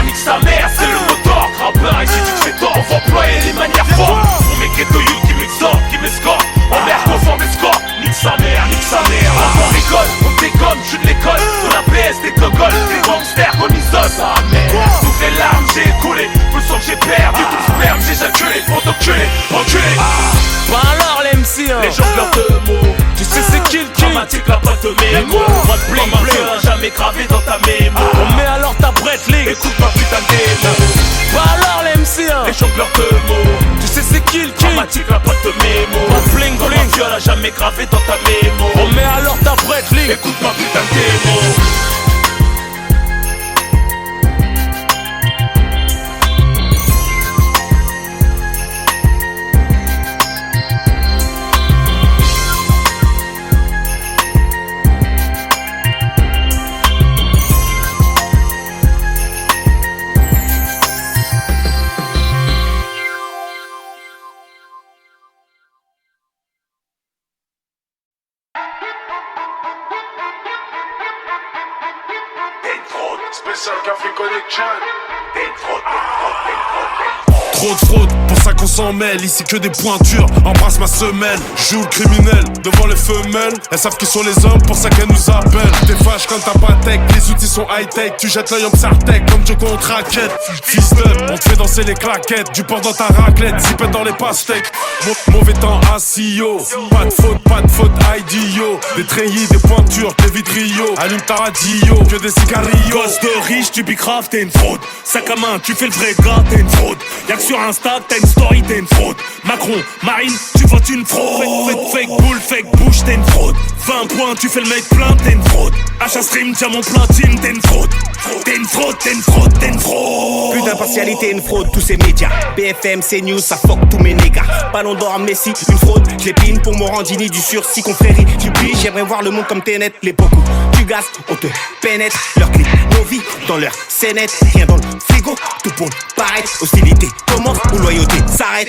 Nique sa mère, c'est le mot d'ordre. Rappeur, ici tu te fais tort, on va employer les manières fortes. Pour mes ghetto you qui m'exhortent, qui m'escortent. En mer, confond des scores. Nique sa mère. On rigole, on déconne, je de l'école. On a PS, des gogoles, des gangsters, on isole. Ça merde, toutes les larmes j'ai écoulé. Tout le sang que j'ai perdu, tout le sperme j'ai éjaculé. On t'enculé, enculé. Bah alors les MC, les jongleurs de mots. Tu sais c'est qui le king? Dramatique la boîte de mémo. Moi de bling bling, jamais gravé dans ta mémo. On met alors ta Breitling, écoute ma putain de démo. Bah alors les MC, les jongleurs de mots. Tu sais c'est qui le king? Dramatique la boîte de mémo. Moi de bling bling, viol jamais gravé dans ta mémo. On met alors ta Breitling, écoute ma putain de démo. Trop de fraude, pour ça qu'on s'en mêle. Ici que des pointures, embrasse ma semelle. Joue le criminel devant les femelles. Elles savent qui sont les hommes, pour ça qu'elles nous appellent. T'es fâche quand t'as pas tech, les outils sont high-tech. Tu jettes l'œil en Psartec comme Joe contre raquette. Fist up, on te fait danser les claquettes. Du porc dans ta raclette, zipette dans les pastèques. Mauvais temps assis yo. Pas de faute, IDO. Des treillis, des pointures, des vitriaux. Allume ta radio, que des cigarillos. Gosse de riche, tu bicraves, t'es une fraude. Sac à main, tu fais le vrai gars, t'es une fraude. Y'a que sur Insta, t'as une story, t'es une fraude. Macron, Marine, tu votes une fraude. Fake boule, fake bouche, t'es une fraude. 20 points, tu fais le mec plein, t'es une fraude. Achat stream, diamant platine, t'es une fraude. T'es une fraude, t'es une fraude, t'es une fraude. Plus d'impartialité, une fraude, tous ces médias. BFM, CNews, ça fuck tous mes négats. Ballon d'or, Messi, une fraude. Je l'épine pour Morandini, du sursis, confrérie. Tu piges, j'aimerais voir le monde comme Tenet. L'époque où tu gazes, on te pénètre. Leur clip, nos vies, dans leur scénette. Rien dans le frigo, tout pour paraître. Hostilité commence ou loyauté s'arrête.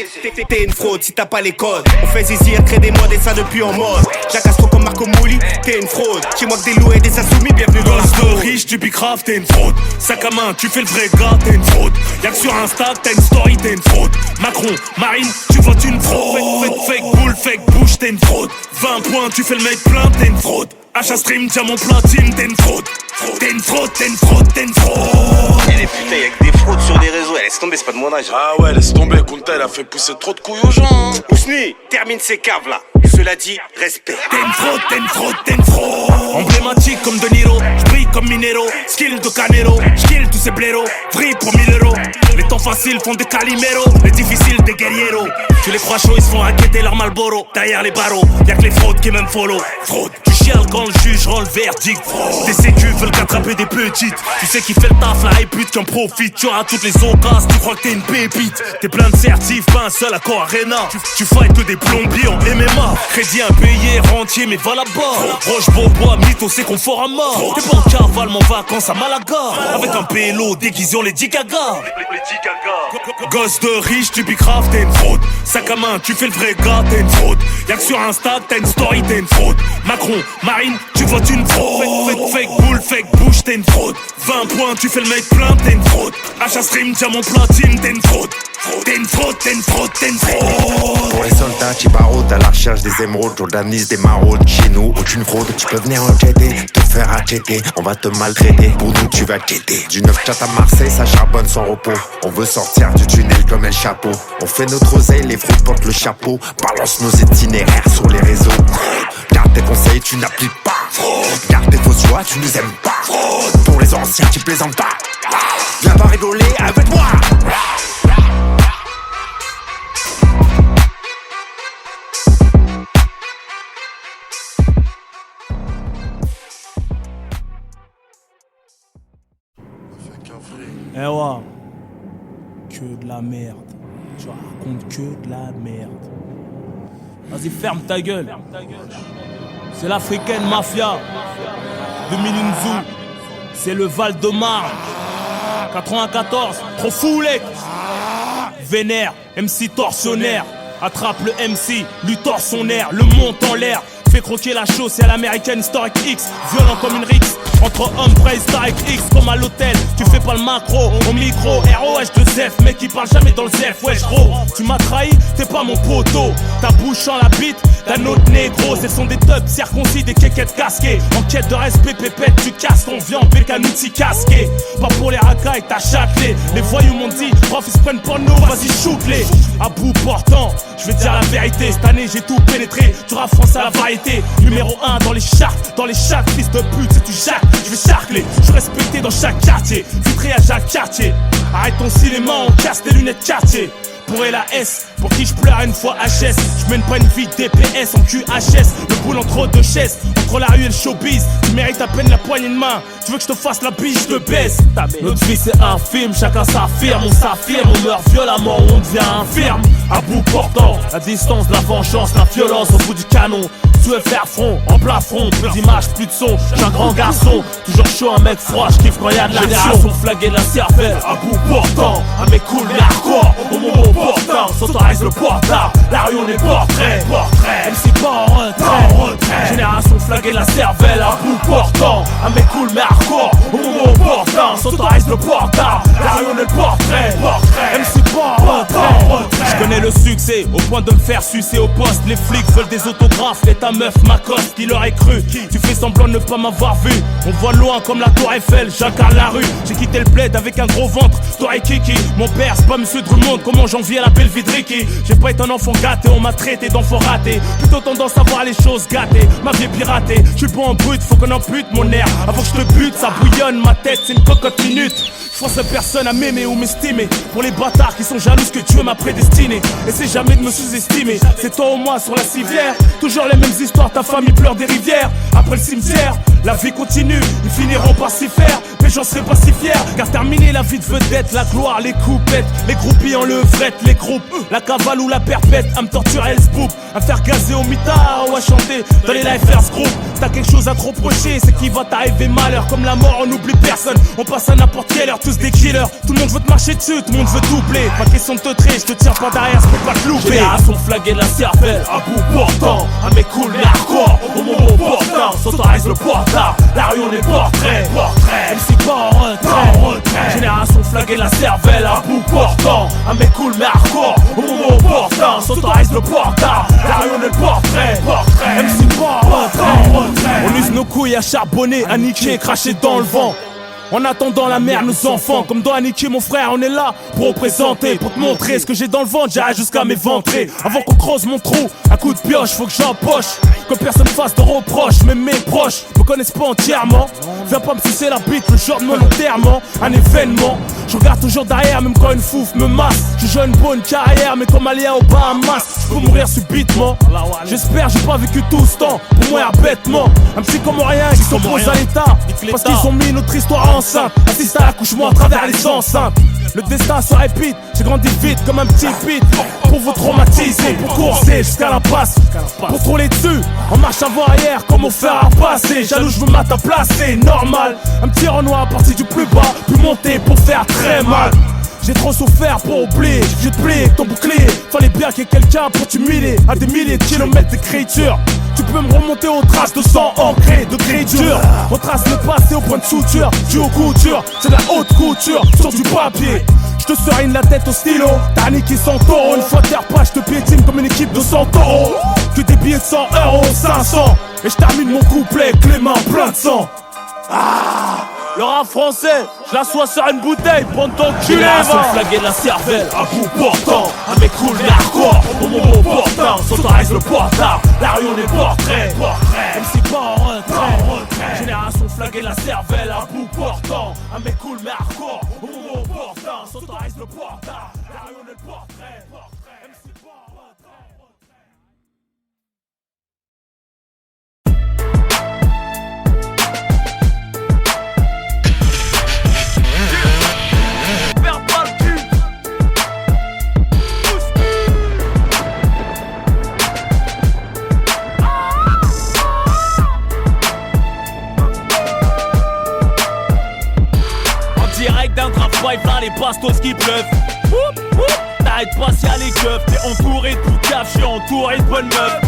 T'es une fraude si t'as pas les codes. On fait zizir, crée des modes et ça depuis en mode. Jacques Astro comme Marco Mouli, t'es une fraude. Chez moi que des loups et des insoumis, bienvenue dans la Gosse de fraude. riche, tu bicraves, t'es une fraude. Sac à main, tu fais le vrai gars, t'es une fraude. Y'a que sur Insta, t'as une story, t'es une fraude. Macron, Marine, tu votes une fraude. Fake boule, fake bouche, t'es une fraude. 20 points, tu fais le mec plein, t'es une fraude. Achat stream, diamant platine, t'es une fraude. T'es une fraude, t'es une fraude, t'es une fraude. Eh les putains, y'a que des fraudes sur des réseaux. Laisse tomber, c'est pas de mon âge. Ah ouais, laisse tomber, Kunta, elle a fait pousser trop de couilles aux gens. Hein. Ousni, termine ces caves là. Cela dit, respect. T'es une fraude, t'es une fraude, t'es une fraude. Emblématique comme De Niro, j'brille comme Minero. Skill de Canero, j'kill tous ces blaireaux. Vrille pour 1000 euros. Les temps faciles font des calimeros, les difficiles des guerrieros. Tu les crois chauds, ils se font inquiéter leur Malboro. Derrière les barreaux, y'a que les fraudes qui même follow. Fraude, tu chiales quand le juge rend le verdict. Tes sécus veulent qu'attraper des petites. Tu sais qui fait le taf, la hype qui en profite. Tu auras toutes les occasions, tu crois que t'es une pépite. T'es plein de certifs, pas un seul accord Arena. Tu fights que des plombiers en MMA. Crédit impayé, rentier, mais va là-bas. Roche, Beaubois, mytho, c'est confort à mort. T'es pas en cavale, en vacances à Malaga. Avec un pélo déguisé en Lady Gaga. Gosse de riche, tu bicraves, t'es une fraude. Sac à main, tu fais le vrai gars, t'es une fraude. Y'a que sur Insta, t'as une story, t'es une fraude. Macron, Marine, tu votes une fraude. Fake boule, fake bouche, t'es une fraude. 20 points, tu fais le mec plein, t'es une fraude. Achat stream, diamant platine, t'es une fraude. T'es une fraude, t'es une fraude, t'es une fraude. Pour les soldats qui baroudent à la recherche des émeraudes, j'organise des maraudes. Chez nous, aucune fraude, tu peux venir enquêter, te faire acheter, on va te maltraiter. Pour nous, tu vas quitter. Du 9-4 à Marseille, ça charbonne sans repos. On veut sortir du tunnel comme El Chapeau. On fait notre oseille, les fraudes portent le chapeau. Balance nos itinéraires sur les réseaux. Garde tes conseils, tu n'appliques pas. Garde tes fausses joies, tu nous aimes pas. Pour les anciens qui plaisantent pas. Viens pas rigoler avec moi. Eh ouais, que de la merde. Tu racontes que de la merde. Vas-y, ferme ta gueule. C'est l'africaine mafia de Minunzu. C'est le Val-de-Marne. 94, trop foulé. Vénère, MC torsionnaire. Attrape le MC, lui tord son air, le monte en l'air. Fait croquer la chose, c'est à l'américaine historique X. Violent comme une rixe. Entre hommes préhistoriques X comme à l'hôtel. Tu fais pas le macro, au micro. ROH de Zef, mec qui parle jamais dans le Zef. Wesh gros, tu m'as trahi, t'es pas mon poteau. Ta bouche en la bite d'un autre négro. Ce sont des tubs circoncis, des quéquettes casquées. En quête de respect, pépette, tu casses ton viande avec un outil casqué. Pas pour les racailles, t'as châtelé. Les voyous m'ont dit, prof ils se prennent pour nous, vas-y shoot-les. À bout portant, je vais te dire la vérité. Cette année j'ai tout pénétré, tu rap France à la variété. Numéro 1 dans les charts, dans les chats, fils de pute, c'est tu jacques. Je vais charcler, je suis respecté dans chaque quartier. Vitré à Jacques Cartier. Arrête ton cinéma, on casse tes lunettes quartier. Pour la S, pour qui je pleure une fois HS. Je mène pas une vie DPS en QHS. Le boule entre deux chaises, entre la rue et le showbiz. Tu mérites à peine la poignée de main. Tu veux que je te fasse la biche, je te baisse. Notre vie c'est un film, chacun s'affirme. On s'affirme, on meurt violemment, on devient infirme. À bout portant, la distance, la vengeance, la violence au bout du canon. Tu veux faire front, en plein front, plus d'image, plus de son. J'suis un grand garçon, toujours chaud, un mec froid, j'kiffe quand y'a de l'action. Génération flaguée de la cervelle, à bout portant. Un mec cool mais hardcore, au moment opportun. S'autorise le portable, la rue on est portrait. MC pas en retrait. Génération flaguée de la cervelle, à bout portant. Un mec cool mais hardcore, au moment opportun. opportun, s'autorise le portard. La rue on est le portrait, MC pas en retrait. Je connais le succès, au point de me faire sucer au poste. Les flics veulent des autographes, et ta meuf m'accoste. Qui l'aurait cru? Tu fais semblant de ne pas m'avoir vu. On voit loin comme la tour Eiffel, j'incarne la rue. J'ai quitté le bled avec un gros ventre, toi et Kiki. Mon père c'est pas monsieur Drummond, comment j'envie à la belle Vidriki. J'ai pas été un enfant gâté, on m'a traité d'enfant raté. Plutôt tendance à voir les choses gâtées, ma vie est piratée. J'suis bon en brut, faut qu'on ampute mon air. Avant que je te bute, ça bouillonne, ma tête c'est une cocotte minute. Je force personne à m'aimer ou m'estimer. Pour les bâtards qui sont jaloux que Dieu m'a prédestiné. Essaie jamais de me sous-estimer. C'est toi ou moi sur la civière. Toujours les mêmes histoires, ta famille pleure des rivières. Après le cimetière, la vie continue. Ils finiront par s'y faire, mais j'en serai pas si fier. Car terminer la vie de vedette, la gloire, les coupettes, les groupies en levrette, les groupes, la cavale ou la perpète. À me torturer elle spook, à me faire gazer au mitard ou à chanter dans les Lifers Group. T'as quelque chose à te reprocher, c'est qu'il va t'arriver malheur. Comme la mort, on n'oublie personne. On passe à n'importe quelle heure, tous des killers. Tout le monde veut te marcher dessus, tout le monde veut doubler. Pas question de te traiter, je te tire pas derrière, je peux pas te louper. Génération flaguée de la cervelle, à bout portant. À mes cool mais hardcore, au moment opportun. S'autorise le portard, la rue on est portrait. MC pas en retrait. Génération flaguée de la cervelle, à bout portant. À mes cool mais hardcore, au moment opportun. S'autorise le portard, la rue on est le portrait. MC pas en retrait. On use nos couilles à charbonner, à niquer, cracher dans le vent. En attendant la mère, nos enfants, comme doit niquer mon frère, on est là pour représenter, pour te montrer ce que j'ai dans le ventre, j'irai jusqu'à m'éventrer. Avant qu'on creuse mon trou, à coup de pioche, faut que j'empoche. Que personne fasse de reproches, mais mes proches me connaissent pas entièrement. Viens pas me sucer la bite, le jour de mon enterrement, un événement. Je regarde toujours derrière, même quand une fouf me masse. Je joue une bonne carrière, mais comme Alia au Bahamas, je peux mourir subitement. J'espère, j'ai pas vécu tout ce temps pour mourir bêtement. Un petit comme rien qui s'oppose à l'état, parce qu'ils ont mis notre histoire enceinte. Assiste à l'accouchement à travers les enceintes. Le destin se répète, j'ai grandi vite comme un petit pit. Pour vous traumatiser, pour courser jusqu'à la passe. Pour troller dessus, en marche avant-arrière comme au fer à passer. Jaloux, je me mate à placer, normal. Un petit Renoir parti du plus bas, puis monter pour faire très mal. J'ai trop souffert pour oublier, j'ai plié ton bouclier. Fallait bien qu'il y ait quelqu'un pour t'humilier. À des milliers de kilomètres d'écriture, tu peux me remonter aux traces de sang ancré, de gris dur. On trace le passé au point de suture, tu aux coutures, c'est de la haute couture sur du papier. Je te serine la tête au stylo, t'as niqué 100 taureaux. Une fois terre pas, je te piétine comme une équipe de 100 taureaux. Que des billets de 100 euros, 500. Et je termine mon couplet avec les mains pleines de sang. Le rap français, je l'assois sur une bouteille, prends ton cul. Génération flaguée de la cervelle, à bout portant. À mes cool mais hardcore, au moment opportun. S'autorise le portard, la rue on est portrait. MC pas en retrait. Génération flaguée de la cervelle, à bout portant. À mes cool mais hardcore, au moment opportun. S'autorise le portard, la rue on est le portrait. MC pas en retrait. D'un drive là les bastos qui pleuvent. T'arrêtes pas si y'a les keufs. T'es entouré de boucaves, j'suis entouré de bonnes meufs.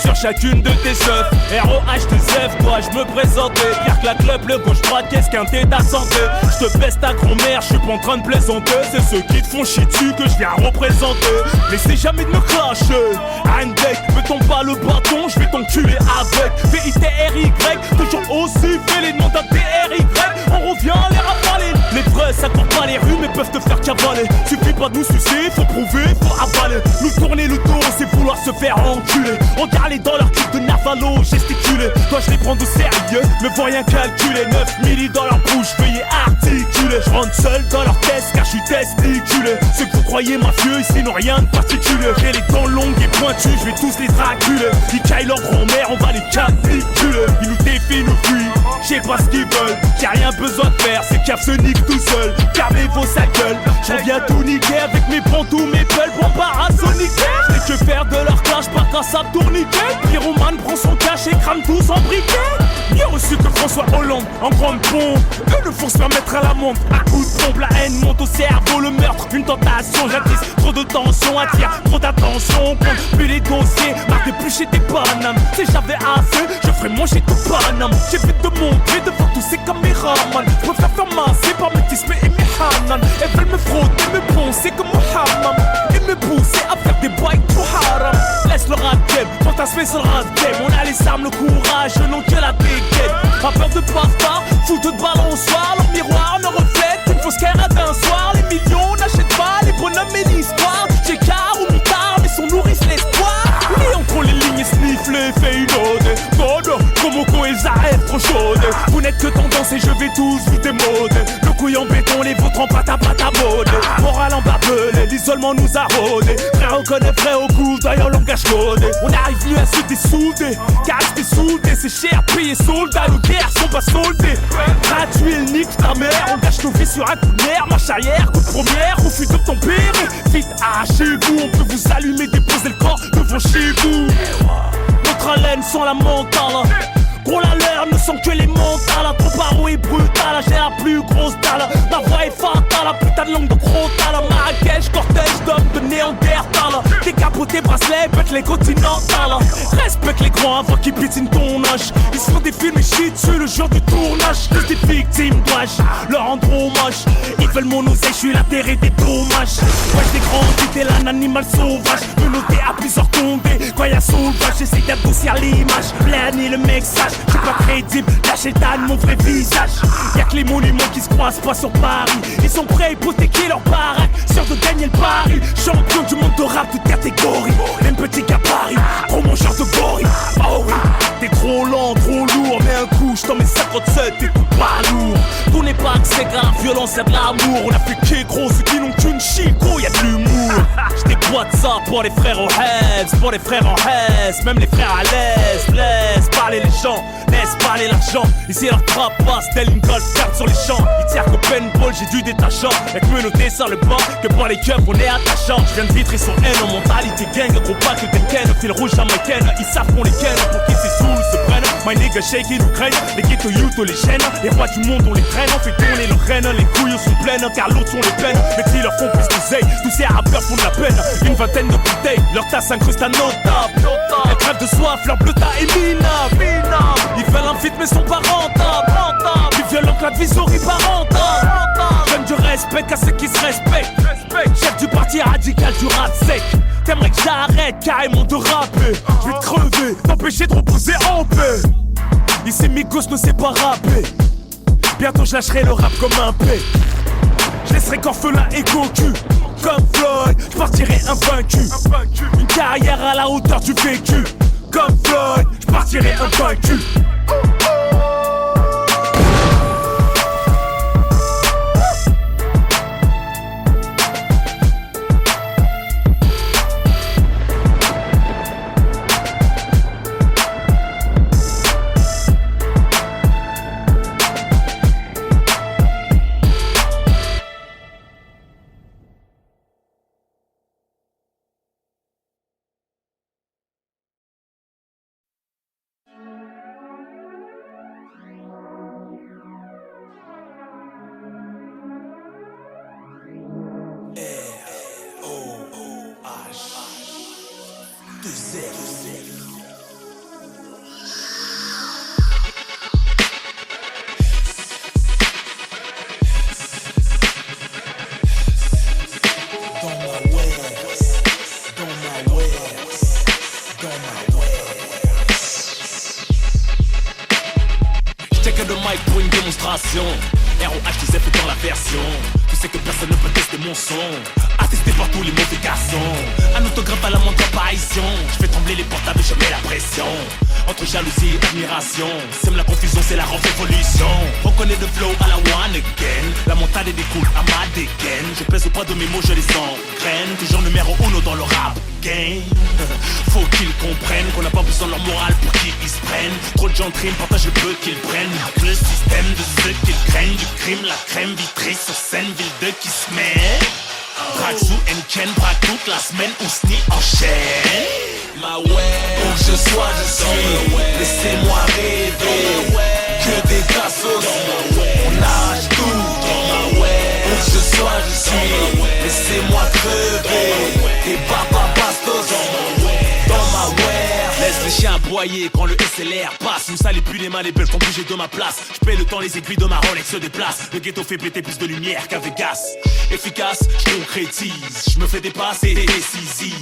Sur chacune de tes seufs. ROH de Zef, toi j'me présentais. Pierre que la club, le gauche-droite, qu'est-ce qu'un thé ta santé. J'te baisse ta grand-mère, j'suis pas en train de plaisanter. C'est ceux qui te font chier dessus que j'viens représenter. N'essaie jamais de me clasher. Handek, mettons pas le bâton, j'vais t'enculer avec VITRY, toujours aussi fait les noms d'un TRY. On revient à les ravaler. Les vrais ça court pas les rues mais peuvent te faire cavaler. Suffit pas de nous sucer, faut prouver, faut avaler. Nous tourner le dos, c'est vouloir se faire enculer. Regarde-les dans leur clip de Navalo, gesticuler. Toi je les prends de sérieux, me vois rien calculer. 9 milli dans leur bouche, veuillez articuler. Je rentre seul dans leur test car je suis testiculé. Ceux que vous croyez mafieux, ici n'ont rien de particulier. J'ai les dents longues et pointues, je vais tous les traculer. Ils caillent leur grand-mère, on va les caticuler. Ils nous défient, nous fuient, je sais pas ce qu'ils veulent. J'ai rien besoin de faire, ces caves se niquent tout seuls. Fermez vos sa gueule, j'en viens tout niquer avec mes tous mes pelles pour parasoniquer. Et que faire de leur clash, pas qu'un sable tourniquet. Pyromane prend son cash et crame tous en briquet. Mieux reçu que François Hollande en grande pompe. Eux ne font se faire mettre à la montre. À coup de pompe, la haine monte au cerveau, le meurtre, une tentation. J'attise trop de L'attention attire trop d'attention. Compte plus les dossiers, marre d'éplucher des bananes. Si j'avais assez, je ferais manger tout Paname. J'évite de montrer devant tous ces caméramans. Je préfère faire masser par mes tismes et mes hanan. Elles veulent me frotter, me poncer comme Muhammad et me pousser à faire des bails tout haram. Laisse le rap game, fantasmer sur le rap game. On a les armes, le courage, non que la dégaine. Pas peur de bâtard, fout de balançoire. Leur miroir ne reflète qu'une fausse carade d'un soir. Les millions n'achètent pas les bonhommes et l'histoire. Du Tchékar ou Moutard, mais son nourrice l'espoir. Et entre les lignes et sniff l'effet une ode. Mode, Komoko et Zaev trop chaude. Vous n'êtes que tendance et je vais tous vous démoder. Le couille en béton, les vôtres en pâte à mode. Moral en barbelé, l'isolement nous a rôdé. Frère reconnaît frère au cou, d'ailleurs langage codé. On arrive mieux à se dessouder, car rester soudé c'est cher, payé soldat. Nos guerres sont pas soldées. Gratuit, nique ta mère, on gâche nos vies sur un coup de nerf. Marche arrière, coup de première, refus de ton père. Vite, arrachez-vous, on peut vous allumer, déposer le corps devant chez vous. Notre haleine sans la mentale. Gros la leur ne sont que les mentales. Trop paro et brutal, j'ai la plus grosse dalle. Ma voix est fatale, la putain de langue de crotal. Marrakech, cortège d'hommes de Néandertal. Décapoté, bracelet, pète les continentales. Respecte les grands avant qu'ils piétinent ton âge. Ils se font des films et chient dessus le jour du tournage. Tous des victimes, dois-je leur rendre hommage. Ils veulent mon oseille, je suis l'intérêt des dommages. Ouais, j'ai grandi, t'es là un animal sauvage. Me noter à plusieurs condés. Quand y'a sauvage, j'essaie d'adoucir l'image. Planer le message. Je suis pas crédible, lâchez le mon vrai visage. Y'a que les monuments qui se croisent pas sur Paris. Ils sont prêts à hypothéquer leur baraque, sûrs de gagner le pari. Champion du monde de rap, toute catégorie. Même petit gabarit, trop mon genre de gorille. Oh oui, t'es trop lent, trop lourd. Mets un coup, j't'en mets 57, t'es tout pas lourd. Tout n'est pas que c'est grave, violence y'a de l'amour. On a fait qu'est gros, ceux qui n'ont qu'une chico, y'a de l'humour. J'déboîte ça pour les frères au Hess, pour les frères en Hess, même les frères à l'Est. Laisse parler les gens, laisse parler l'argent. Ici leur frappe passe tel une golf carte sur les champs. Ils tirent qu'au paintball, j'ai du détachant. Y'a que me noter sur le banc, que pour les keufs on est attachant. J'viens de vitrer son haine en mentalité gang. Gros pas que des ken, fil rouge jamaïcaine. Ils savent qu'on les ken, pour qui c'est sous se prennent. My nigga shake it, Ukraine, les ghetto youth, les chaînes. Les rois du monde on les traîne, on fait tourner leurs reines. Les couilles sont pleines, car l'autre sont les peines. Mais qui leur font plus d'oseille, tous ces rappeurs font de la peine. Une vingtaine de bouteilles, leur tasse s'incruste à notable. Elles crèvent de soif, leur bleuta est minable. Ils veulent un feat mais sont pas rentables. Plus violent que la visorie pas rentable. J'aime du respect qu'à ceux qui se respectent. Chef du parti radical du rap sec. T'aimerais que j'arrête carrément de rapper. Je vais te crever, t'empêcher de reposer en paix. Ici Migos ne sait pas rapper. Bientôt je lâcherai le rap comme un P. Je laisserai qu'orphelin et cocu. Comme Floyd, je partirai invaincu. Une carrière à la hauteur du vécu. Comme Floyd, je partirai invaincu. Pour une démonstration, ROH disait fait dans la version. Tu sais que personne ne peut tester mon son. Attesté par tous les mauvais garçons. Un autographe à la moindre apparition. Je fais trembler les portables et je mets la pression. Entre jalousie et admiration, sème la confusion, c'est la révolution. Reconnais le flow à la one again. La montagne découle à ma dégaine. Je pèse au poids de mes mots, je les engraine. Toujours numéro 1 dans le rap game. Faut qu'ils comprennent qu'on n'a pas besoin de leur morale pour qu'ils se prennent. Trop de gens triment, partagent le peu qu'ils prennent. Le système de ceux qu'ils craignent. Du crime, la crème vitrée sur scène, ville de qui se met. Braque sous Ken, braque toute la semaine, on se nie en chaîne. Ma ouais, où que je sois, je suis. Laissez-moi rêver. Que des cassos, on arrache tout. Où que je sois, sois, je suis. Laissez-moi crever. Et papa bastos dans ma wear. Laisse les chiens aboyer quand le SLR passe. Nous salit plus les mains, les belles font bouger de ma place. Je paie le temps, les aiguilles de ma Rolex se déplacent. Le ghetto fait péter plus de lumière qu'à Vegas. Efficace, je concrétise. Je me fais des passes et décisives.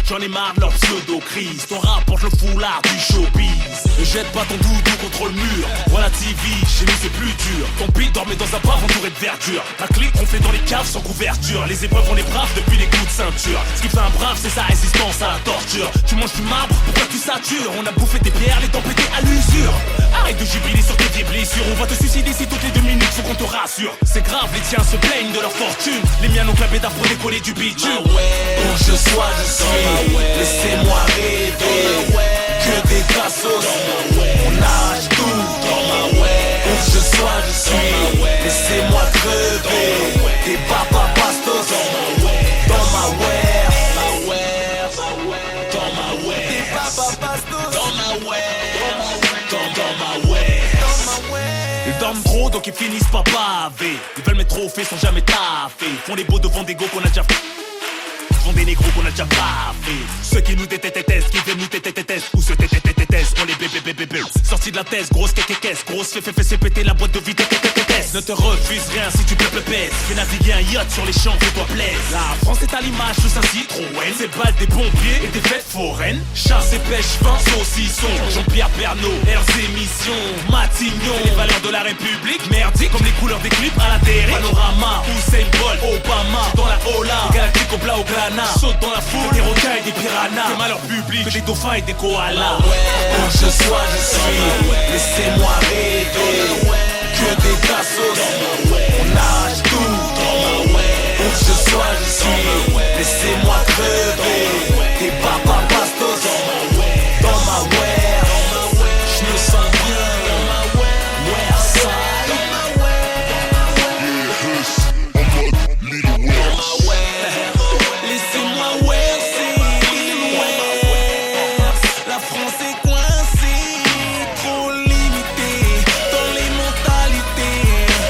J'en ai marre de leur pseudo-crise. Ton rap porte le foulard du showbiz. Ne jette pas ton doudou contre le mur. Relativise, chez nous c'est plus dur. Ton beat dormait dans un pave entouré de verdure. Ta clique on fait dans les caves sans couverture. Les épreuves on les brave depuis les coups de ceinture. Ce qui fait un brave c'est sa résistance à la torture. Tu manges du marbre, pourquoi tu satures? On a bouffé des pierres, les dents pétées à l'usure. Arrête de jubiler sur tes vieilles blessures. On va te suicider si toutes les 2 minutes, faut qu'on te rassure. C'est grave, les tiens se plaignent de leur fortune. Les miens n'ont clapé d'afro décollé du bitume. Où je sois, je suis. Laissez-moi rêver. Que des cassos. On nage tout. Où je sois, je suis. Laissez-moi crever. Des papa bastos dans ma wear. Dans ma wear. Des papa bastos dans ma wear. Dans ma wear. Ils dorment trop donc ils finissent par baver. Ils veulent mes trophées sans jamais taffer. Ils font les beaux devant des go qu'on a déjà fait. Font des négros qu'on a déjà baffé. Ceux qui nous détestent, qui viennent nous détestent. Ou se détestent, on les bébés. Sorti de la thèse, grosse caisse. Grosse fait péter la boîte de vie Ne te refuse rien si tu peux pèse. Fais naviguer un yacht sur les champs, fais-toi plaise. La France est à l'image de Saint-Citroën. C'est balles des pompiers et des fêtes foraines. Chasse et pêche, vin, saucisson. Jean-Pierre Pernaut, leurs émissions. Matignon, les valeurs de la République. Merdique comme les couleurs des clips à la télé. Panorama, Usain Bolt, Obama. Dans la Ola, galactique au plat au grana. Saute dans la foule, des requins et des piranhas. C'est malheur public, que des dauphins et des koalas. Où je sois, je suis. Laissez-moi rêver. Que des cassos. On nage tout. Où je sois, je suis. Laissez-moi crever. Des papa bastos dans ma wear. Je me sens bien. Wear side. Laissez-moi wear, la France est coincée, trop limitée dans les mentalités.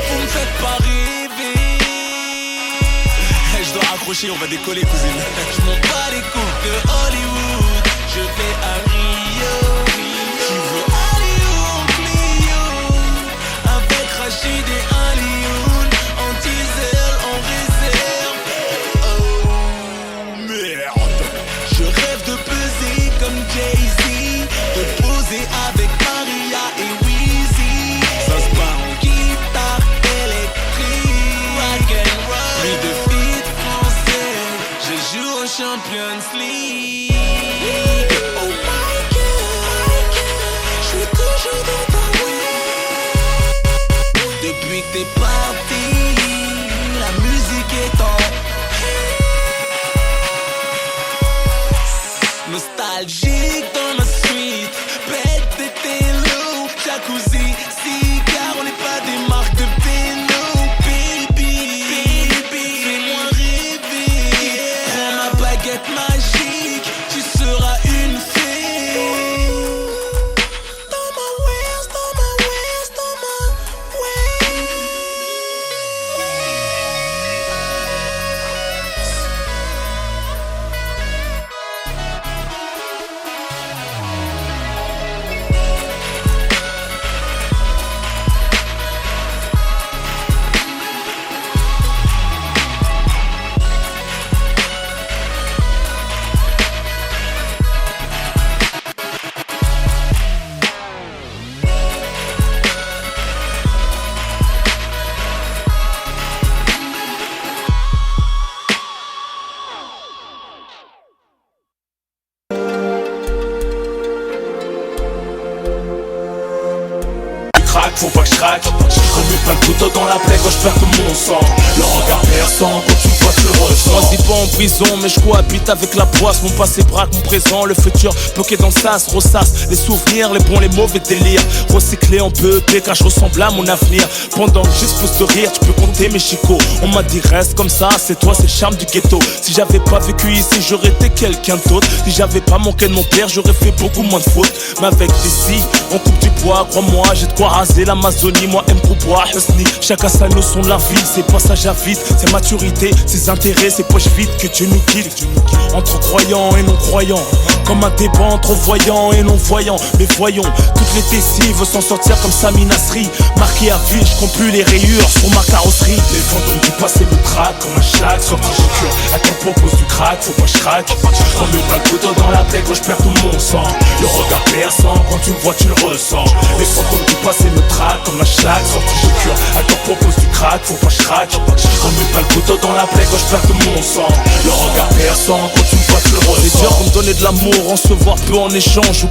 Vous me faites pas rêver. Je dois accrocher, on va décoller cousine. Je m'en bats les coups de Hollywood. Je vais à Rio. Tu veux aller où, Clio? Avec Rachid et Alioun. En diesel, en réserve. Oh merde. Je rêve de peser comme Jay-Z. De poser avec Maria et Weezy. Ça se bat en guitare électrique. Rock and roll. Plus de feat français. Je joue au Champions League. Oh my God, je suis toujours dans ta way. Depuis que t'es parti, la musique est en nostalgique dans ma suite. Pète des télos, jacuzzi, cigare. On n'est pas des marques de péno, baby. Fais-moi rêver. Prends ma baguette magique, tu seras une fée. Dans ma waist, dans ma waist, dans ma waist. Faut pas que je craque. J'ai remis plein de couteaux dans la plaie quand je perds tout mon sang. Le regard perçant quand tu vois le ressent. Moi si bon en prison, mais je cohabite avec la poisse. Mon passé braque mon présent, le futur bloqué dans le sas. Ressasse les souvenirs, les bons, les mauvais délires. Recyclé en PEP car je ressemble à mon avenir. Pendant que j'expose de rire, tu peux compter mes chicots. On m'a dit reste comme ça, c'est toi, c'est le charme du ghetto. Si j'avais pas vécu ici, j'aurais été quelqu'un d'autre. Si j'avais pas manqué de mon père, j'aurais fait beaucoup moins de fautes. Mais avec d'ici, on coupe du bois, crois-moi, j'ai de quoi raser l'Amazonie. Moi, aime pouvoir, Husni. Chacun sa notion de la vie, c'est passage à vide, c'est maturité, ses intérêts, ses poches vides que Dieu nous guide. Entre croyants et non croyants, comme un débat entre voyants et non voyants. Mais voyons, toutes les tessies veulent s'en sortir comme Sami Nasri. Marqué à vie, je compte plus les rayures sur ma carrosserie. Les fantômes du passé me traquent comme un chat. Sorti j'ai cure, à ton propose du crack, faut pas que je craque. Remets pas le couteau dans la plaie quand je perds tout mon sang. Le regard perçant, quand tu me vois tu le ressens. Les fantômes du passé me traquent comme un chat. Sorti j'ai cure, à ton propose du crack, faut pas que je craque. Remets pas le couteau dans la plaie quand je perds tout mon sang. Le regard perçant, quand tu me vois tu le ressens. Les durs vont me donner de l'amour, en se voir peu en échange.